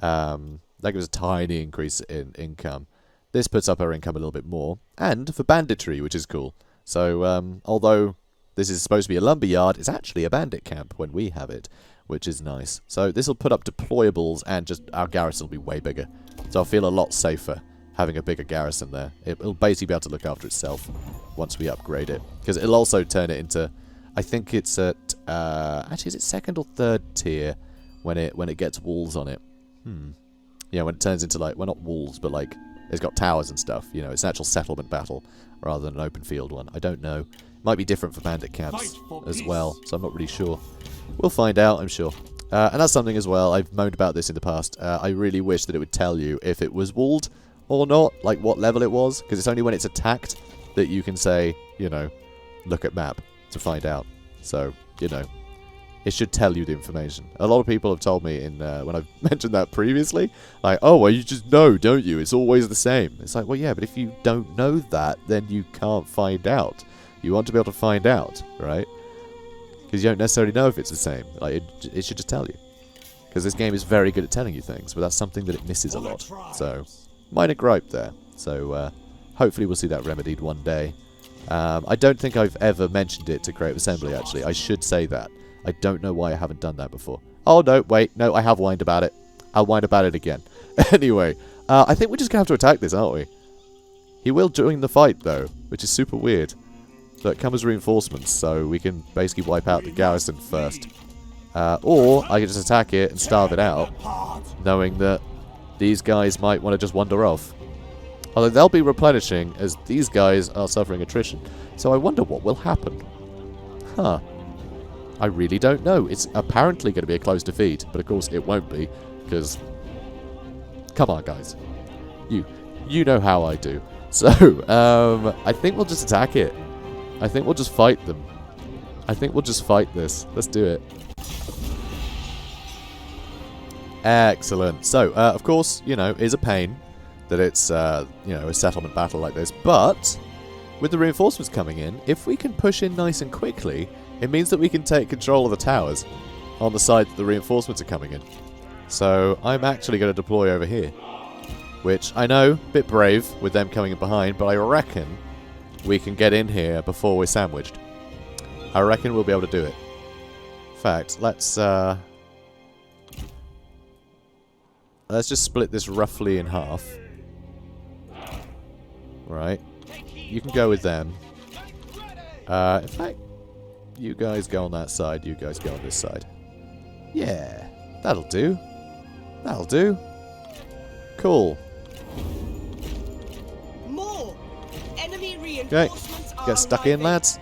That gives a tiny increase in income. This puts up our income a little bit more. And for banditry, which is cool. So although this is supposed to be a lumberyard, it's actually a bandit camp when we have it, which is nice. So this will put up deployables and just our garrison will be way bigger. So I'll feel a lot safer having a bigger garrison there. It'll basically be able to look after itself once we upgrade it. Because it'll also turn it into, I think it's at, actually is it second or third tier when it gets walls on it? Yeah, when it turns into like, well not walls, but like, it's got towers and stuff. You know, it's an actual settlement battle rather than an open field one. I don't know. Might be different for bandit camps as well, so I'm not really sure. We'll find out, I'm sure. And that's something as well, I've moaned about this in the past. I really wish that it would tell you if it was walled or not, like what level it was, because it's only when it's attacked that you can say, you know, look at map to find out. So, you know, it should tell you the information. A lot of people have told me in when I've mentioned that previously, like, oh, well, you just know, don't you? It's always the same. It's like, well, yeah, but if you don't know that, then you can't find out. You want to be able to find out, right? Because you don't necessarily know if it's the same. Like, it should just tell you. Because this game is very good at telling you things, but that's something that it misses a lot. So, minor gripe there. So, hopefully we'll see that remedied one day. I don't think I've ever mentioned it to Creative Assembly, actually. I should say that. I don't know why I haven't done that before. Oh, no, wait. No, I have whined about it. I'll whine about it again. Anyway, I think we're just going to have to attack this, aren't we? He will join the fight, though, which is super weird. But come as reinforcements, so we can basically wipe out the garrison first. Or I can just attack it and starve it out, knowing that these guys might want to just wander off. Although they'll be replenishing as these guys are suffering attrition. So I wonder what will happen. Huh. I really don't know. It's apparently going to be a close defeat, but of course it won't be, because... Come on, guys. You know how I do. So, I think we'll just attack it. I think we'll just fight them. I think we'll just fight this. Let's do it. Excellent. So, of course, you know, it's a pain that it's, you know, a settlement battle like this. But, with the reinforcements coming in, if we can push in nice and quickly, it means that we can take control of the towers on the side that the reinforcements are coming in. So, I'm actually going to deploy over here. Which, I know, a bit brave with them coming in behind, but I reckon we can get in here before we're sandwiched. I reckon we'll be able to do it. In fact, let's just split this roughly in half. Right. You can go with them. In fact, you guys go on that side, you guys go on this side. Yeah, that'll do. That'll do. Cool. Okay, get stuck in, lads.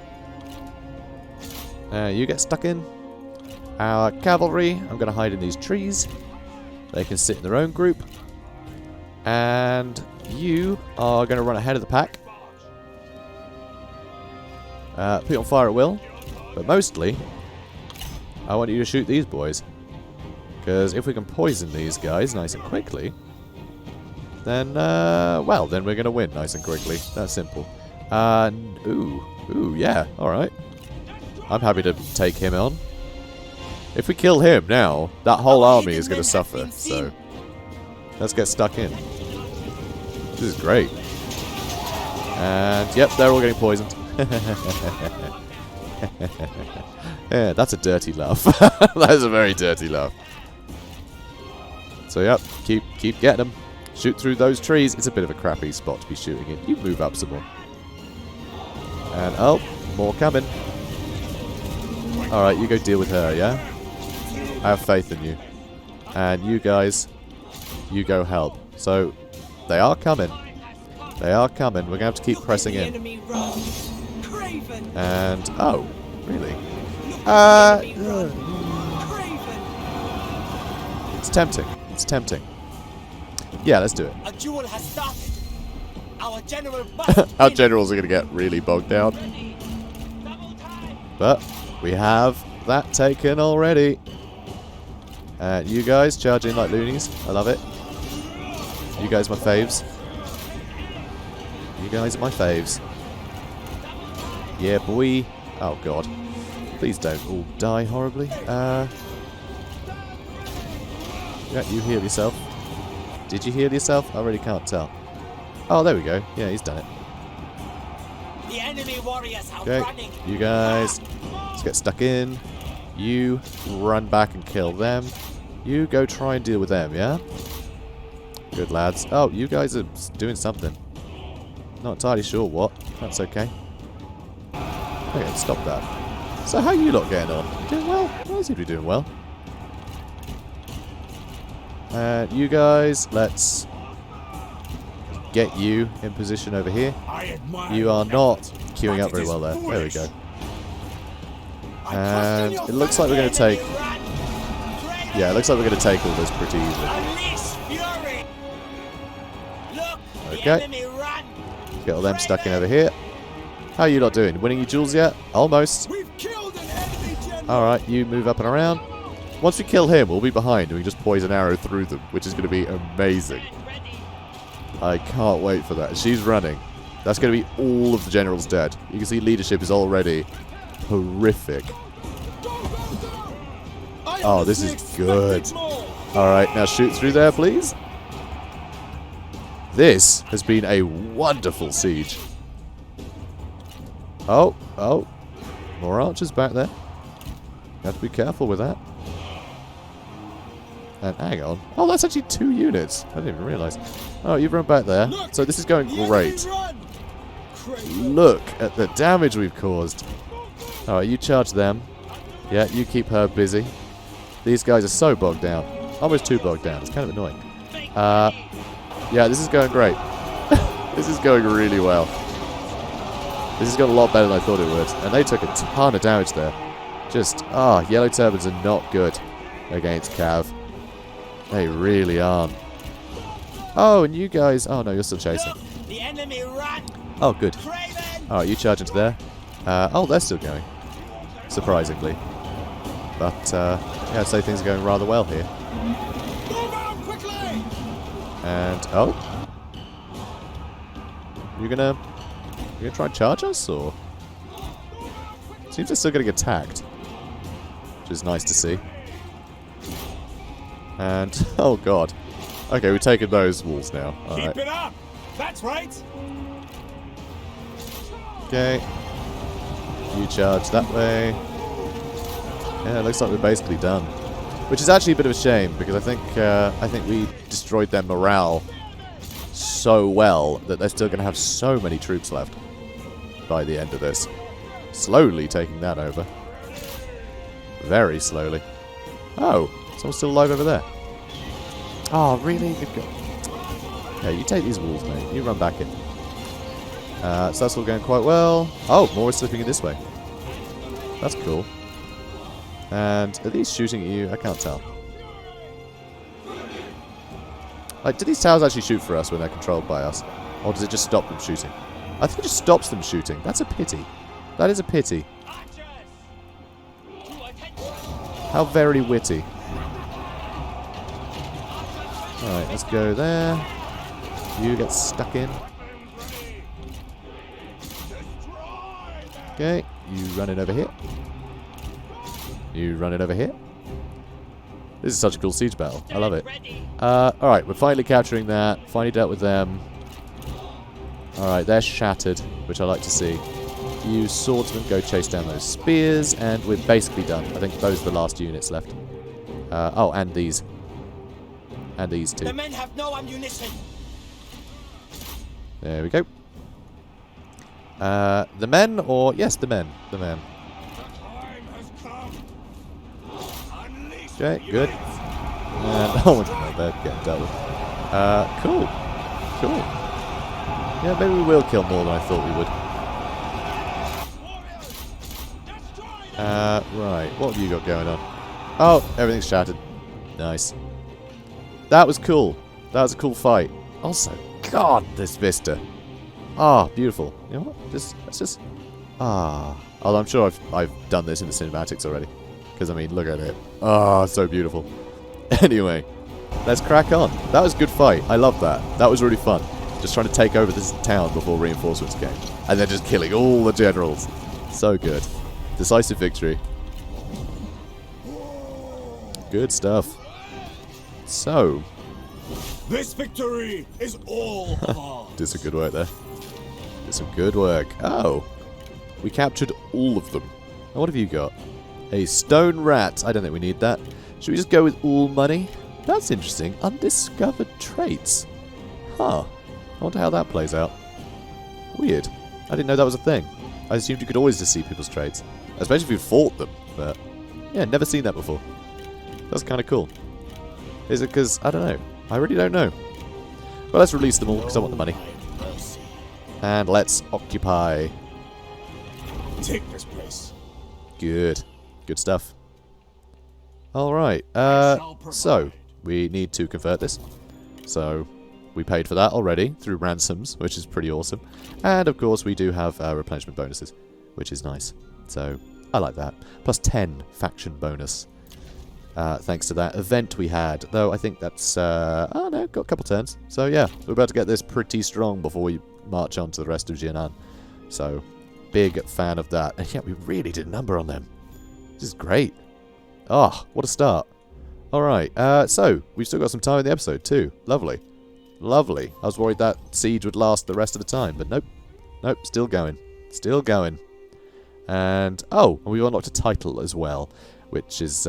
You get stuck in. Our cavalry, I'm going to hide in these trees. They can sit in their own group. And you are going to run ahead of the pack. Put it on fire at will. But mostly, I want you to shoot these boys. Because if we can poison these guys nice and quickly, then, well, then we're going to win nice and quickly. That's simple. Ooh, yeah, alright. I'm happy to take him on. If we kill him now, that whole army is going to suffer, so let's get stuck in. This is great. And, yep, they're all getting poisoned. Yeah, that's a dirty laugh. That is a very dirty laugh. So, yep, keep getting them. Shoot through those trees. It's a bit of a crappy spot to be shooting in. You move up some more. And, oh, more coming. Alright, you go deal with her, yeah? I have faith in you. And you guys, you go help. So, they are coming. They are coming. We're going to have to keep pressing in. And, oh, really? It's tempting. It's tempting. Yeah, let's do it. A duel has started. Our general must Our generals are going to get really bogged down. But we have that taken already. You guys charge in like loonies. I love it. You guys my faves. You guys are my faves. Yeah, boy. Oh, God. Please don't all die horribly. Yeah, you heal yourself. Did you heal yourself? I really can't tell. Oh, there we go. Yeah, he's done it. The enemy warriors are Okay, running. you guys, let's get stuck in. You run back and kill them. You go try and deal with them, yeah? Good lads. Oh, you guys are doing something. Not entirely sure what. That's okay. Okay, stop that. So how are you lot getting on? You doing well? I seem to be doing well. You guys, let's get you in position over here. You are not queuing up very well there. There we go. And it looks like we're going to take... Yeah, it looks like we're going to take all this pretty easily. Okay. Get all them stuck in over here. How are you lot doing? Winning your duels yet? Almost. Alright, you move up and around. Once we kill him, we'll be behind and we just poison arrow through them, which is going to be amazing. I can't wait for that. She's running. That's going to be all of the generals dead. You can see leadership is already horrific. Oh, this is good. Alright, now shoot through there, please. This has been a wonderful siege. Oh, oh. More archers back there. Have to be careful with that. And hang on. Oh, that's actually 2 units. I didn't even realise. Oh, you've run back there. So this is going great. Look at the damage we've caused. Alright, you charge them. Yeah, you keep her busy. These guys are so bogged down. Almost too bogged down. It's kind of annoying. Yeah, this is going great. This is going really well. This has got a lot better than I thought it would. And they took a ton of damage there. Just, yellow turbans are not good against Cav. They really aren't. Oh, and you guys... Oh, no, you're still chasing. The enemy run. Oh, good. Alright, you charge into there. Oh, they're still going. Surprisingly. But, yeah, I'd say things are going rather well here. And, oh. You're gonna try and charge us, or? Seems they're still getting attacked. Which is nice to see. And, oh god. Okay, we've taken those walls now. Alright. Keep it up! That's right! Okay. You charge that way. Yeah, it looks like we're basically done. Which is actually a bit of a shame, because I think we destroyed their morale so well that they're still going to have so many troops left by the end of this. Slowly taking that over. Very slowly. Oh, someone's still alive over there. Oh, really? Good go. Okay, you take these walls, mate. You run back in. So that's all going quite well. Oh, more is slipping in this way. That's cool. And are these shooting at you? I can't tell. Like, do these towers actually shoot for us when they're controlled by us? Or does it just stop them shooting? I think it just stops them shooting. That's a pity. That is a pity. How very witty. Alright, let's go there. You get stuck in. Okay, you run in over here. You run it over here. This is such a cool siege battle. I love it. Alright, we're finally capturing that. Finally dealt with them. Alright, they're shattered, which I like to see. You swordsmen go chase down those spears, and we're basically done. I think those are the last units left. Oh, and these. And these two. The men have no ammunition. There we go. The men, or... Yes, the men. The men. Okay, good. And, oh, no, they're getting dealt with. Cool. Cool. Yeah, maybe we will kill more than I thought we would. Right. What have you got going on? Oh, everything's shattered. Nice. That was cool. That was a cool fight. Also, God, this vista. Ah, beautiful. You know what? Let's just... Ah. Oh, I'm sure I've done this in the cinematics already. Because, I mean, look at it. Ah, so beautiful. Anyway, let's crack on. That was a good fight. I love that. That was really fun. Just trying to take over this town before reinforcements came. And then just killing all the generals. So good. Decisive victory. Good stuff. So. This victory is all of ours. Did some good work there. Did some good work. Oh. We captured all of them. Now, what have you got? A stone rat. I don't think we need that. Should we just go with all money? That's interesting. Undiscovered traits. Huh. I wonder how that plays out. Weird. I didn't know that was a thing. I assumed you could always just see people's traits. Especially if you fought them. But, yeah, never seen that before. That's kind of cool. Is it because... I don't know. I really don't know. Well, let's release them all because I want the money. And let's occupy. Take this place. Good. Good stuff. Alright. So, we need to convert this. So, we paid for that already through ransoms, which is pretty awesome. And, of course, we do have replenishment bonuses, which is nice. So, I like that. Plus 10 faction bonus. Thanks to that event we had. Though, I think that's... oh, no, got a couple turns. So, yeah, we're about to get this pretty strong before we march on to the rest of Jianan. So, big fan of that. And, yeah, we really did a number on them. This is great. Oh, what a start. Alright, so, we've still got some time in the episode, too. Lovely. Lovely. I was worried that siege would last the rest of the time, but nope. Nope, still going. Still going. And, oh, and we've unlocked a title as well, which is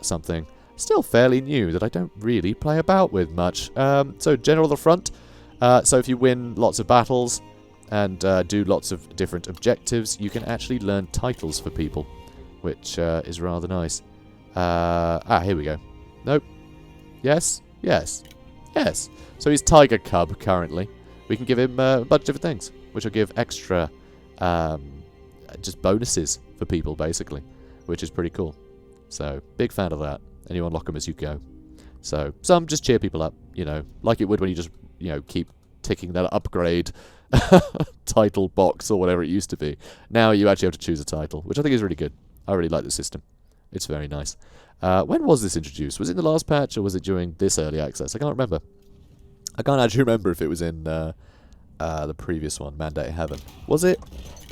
something still fairly new that I don't really play about with much. So, General of the Front. So, if you win lots of battles and do lots of different objectives, you can actually learn titles for people, which is rather nice. Here we go. Nope. Yes. Yes. Yes. So he's Tiger Cub currently. We can give him a bunch of different things, which will give extra just bonuses for people, basically, which is pretty cool. So, big fan of that. And you unlock them as you go. So, some just cheer people up, you know, like it would when you just, you know, keep ticking that upgrade title box or whatever it used to be. Now you actually have to choose a title, which I think is really good. I really like the system. It's very nice. When was this introduced? Was it in the last patch or was it during this early access? I can't remember. I can't actually remember if it was in the previous one, Mandate Heaven. Was it?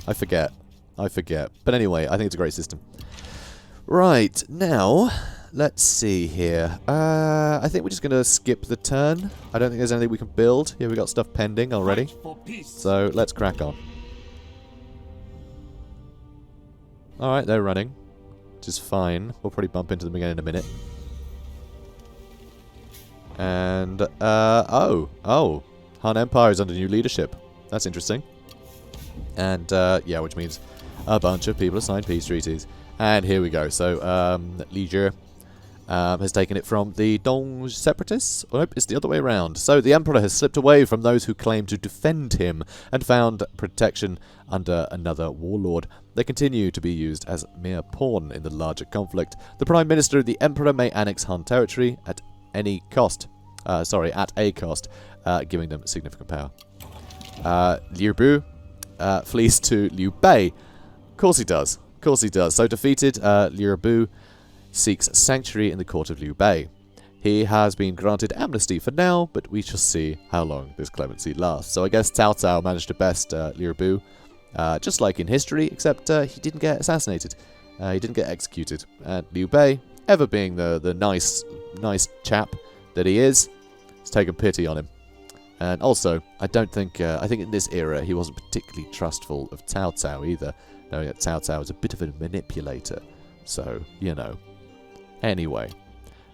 I forget. I forget. But anyway, I think it's a great system. Right, now, let's see here. I think we're just going to skip the turn. I don't think there's anything we can build. Yeah, we got stuff pending already. So, let's crack on. Alright, they're running. Which is fine. We'll probably bump into them again in a minute. And, oh. Han Empire is under new leadership. That's interesting. And, yeah, which means a bunch of people assigned peace treaties. And here we go. So, Li Jie has taken it from the Dong separatists. Oh, nope, it's the other way around. So, the Emperor has slipped away from those who claim to defend him and found protection under another warlord. They continue to be used as mere pawn in the larger conflict. The Prime Minister of the Emperor may annex Han territory at any cost. At a cost, giving them significant power. Liu Bu flees to Liu Bei. Of course he does. Of course he does. So defeated, Liu Bu seeks sanctuary in the court of Liu Bei. He has been granted amnesty for now, but we shall see how long this clemency lasts. So I guess Cao Cao managed to best Liu Bu, just like in history, except he didn't get assassinated. He didn't get executed. And Liu Bei, ever being the nice chap that he is, has taken pity on him. And also, I think in this era he wasn't particularly trustful of Cao Cao either, knowing that Cao Cao is a bit of a manipulator. So, you know. Anyway,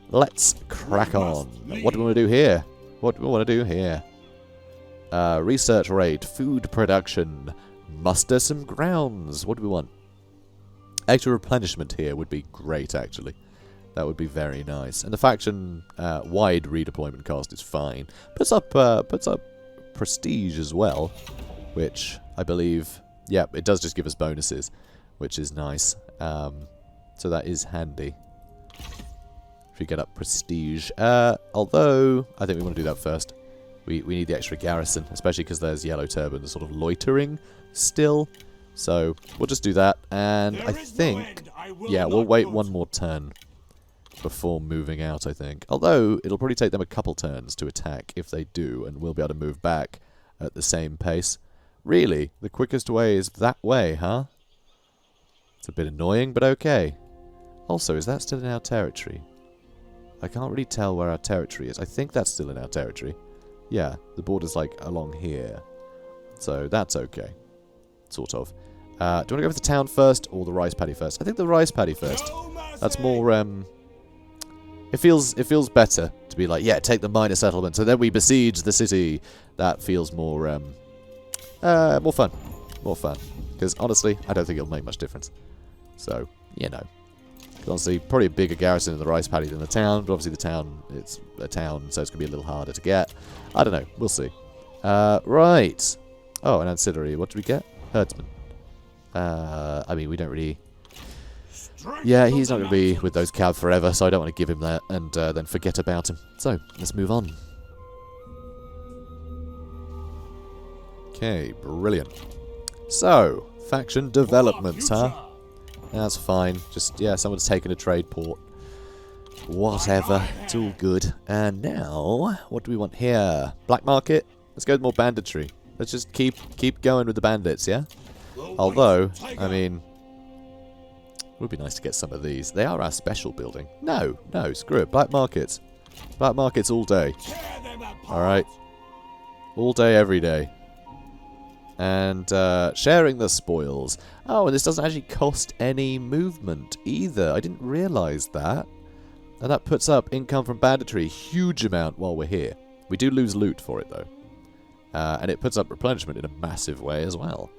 let's crack on. What do we want to do here? What do we want to do here? Research rate, food production, muster some grounds. What do we want? Extra replenishment here would be great, actually. That would be very nice. And the faction wide redeployment cost is fine. Puts up prestige as well, which I believe, yeah, it does just give us bonuses, which is nice. So that is handy. If we get up prestige. Although, I think we want to do that first. We need the extra garrison, especially because there's Yellow Turban sort of loitering still. So we'll just do that, and I think, yeah, we'll wait one more turn before moving out, I think. Although, it'll probably take them a couple turns to attack if they do, and we'll be able to move back at the same pace. Really? The quickest way is that way, huh? It's a bit annoying, but okay. Also, is that still in our territory? I can't really tell where our territory is. I think that's still in our territory. Yeah, the border's like along here. So that's okay. Sort of. Do you want to go for the town first or the rice paddy first? I think the rice paddy first. That's more, It feels better to be like, yeah, take the minor settlements and then we besiege the city. That feels more fun. More fun. Because honestly, I don't think it'll make much difference. So, you know. Honestly, probably a bigger garrison in the rice paddy than the town, but obviously the town, it's a town, so it's going to be a little harder to get. I don't know. We'll see. Right. Oh, an ancillary. What do we get? Herdsman. I mean, we don't really... Yeah, he's not going to be with those cav forever, so I don't want to give him that and then forget about him. So, let's move on. Okay, brilliant. So, faction developments, huh? That's fine. Just, yeah, someone's taken a trade port. Whatever. It's all good. And now, what do we want here? Black market? Let's go with more banditry. Let's just keep going with the bandits, yeah? Although, I mean... It would be nice to get some of these. They are our special building. No, screw it. Black markets. Black markets all day. Alright. All day, every day. And sharing the spoils. Oh, and this doesn't actually cost any movement either. I didn't realise that. And that puts up income from banditry a huge amount while we're here. We do lose loot for it, though. And it puts up replenishment in a massive way as well.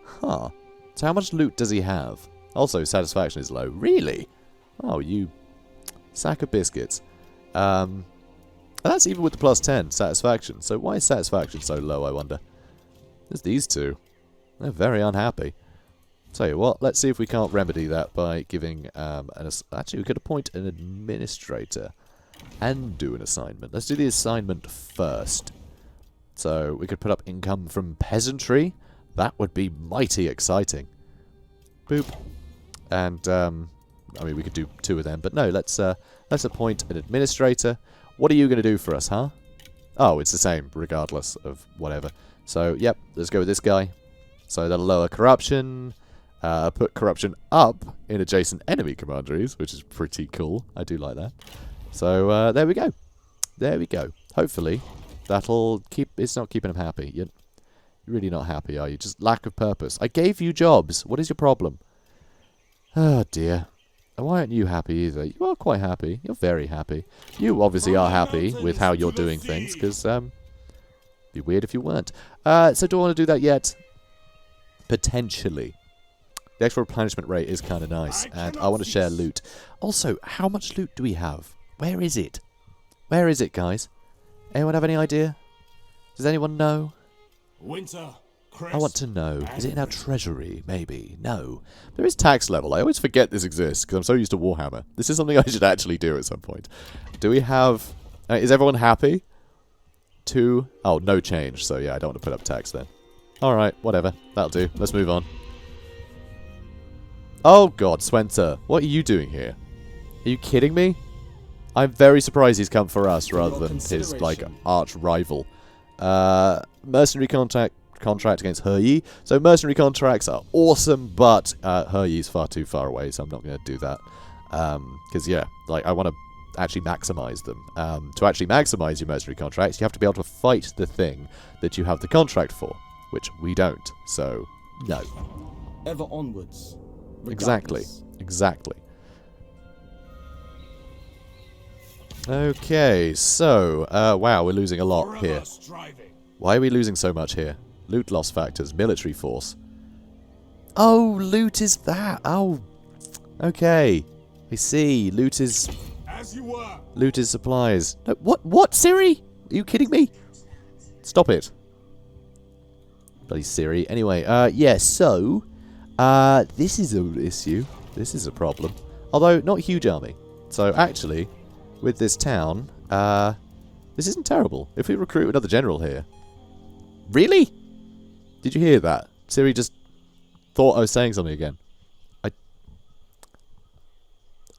Huh. So how much loot does he have? Also, satisfaction is low. Really? Oh, you sack of biscuits. And that's even with the plus 10 satisfaction. So why is satisfaction so low, I wonder? There's these two. They're very unhappy. Tell you what, let's see if we can't remedy that by giving... actually, we could appoint an administrator and do an assignment. Let's do the assignment first. So we could put up income from peasantry. That would be mighty exciting. Boop. And, I mean, we could do two of them, but no, let's appoint an administrator. What are you going to do for us, huh? Oh, it's the same, regardless of whatever. So, yep, let's go with this guy. So that'll lower corruption, put corruption up in adjacent enemy commanderies, which is pretty cool. I do like that. So, there we go. There we go. Hopefully, that'll keep... It's not keeping him happy. You're really not happy, are you? Just lack of purpose. I gave you jobs. What is your problem? Oh, dear. And why aren't you happy either? You are quite happy. You're very happy. You obviously are happy with how you're doing things, because, it'd be weird if you weren't. So do I want to do that yet? Potentially. The extra replenishment rate is kind of nice, and I want to share loot. Also, how much loot do we have? Where is it? Where is it, guys? Anyone have any idea? Does anyone know? Winter. I want to know. Is it in our treasury? Maybe. No. There is tax level. I always forget this exists because I'm so used to Warhammer. This is something I should actually do at some point. Do we have... is everyone happy? 2... Oh, no change. So yeah, I don't want to put up tax then. Alright, whatever. That'll do. Let's move on. Oh god, Swenter. What are you doing here? Are you kidding me? I'm very surprised he's come for us rather than his, like, arch rival. Mercenary contract against He. So mercenary contracts are awesome, but He is far too far away, so I'm not going to do that. Because, yeah, like, I want to actually maximize them. To actually maximize your mercenary contracts, you have to be able to fight the thing that you have the contract for, which we don't. So, no. Ever onwards. Exactly. Exactly. Okay, so, wow, we're losing a lot here. Why are we losing so much here? Loot loss factors, military force. Oh, loot is that. Oh, okay. I see. Loot is... Loot is supplies. No, what, Siri? Are you kidding me? Stop it. Bloody Siri. Anyway, yeah, so... this is an issue. This is a problem. Although, not a huge army. So, actually... With this town, This isn't terrible. If we recruit another general here... Really? Did you hear that? Siri just thought I was saying something again.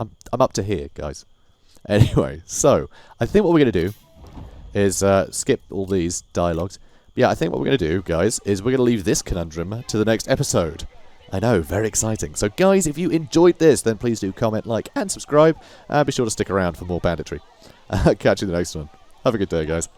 I'm up to here, guys. Anyway, so, I think what we're going to do is skip all these dialogues. Yeah, I think what we're going to do, guys, is we're going to leave this conundrum to the next episode. I know, very exciting. So, guys, if you enjoyed this, then please do comment, like, and subscribe. And be sure to stick around for more banditry. Catch you in the next one. Have a good day, guys.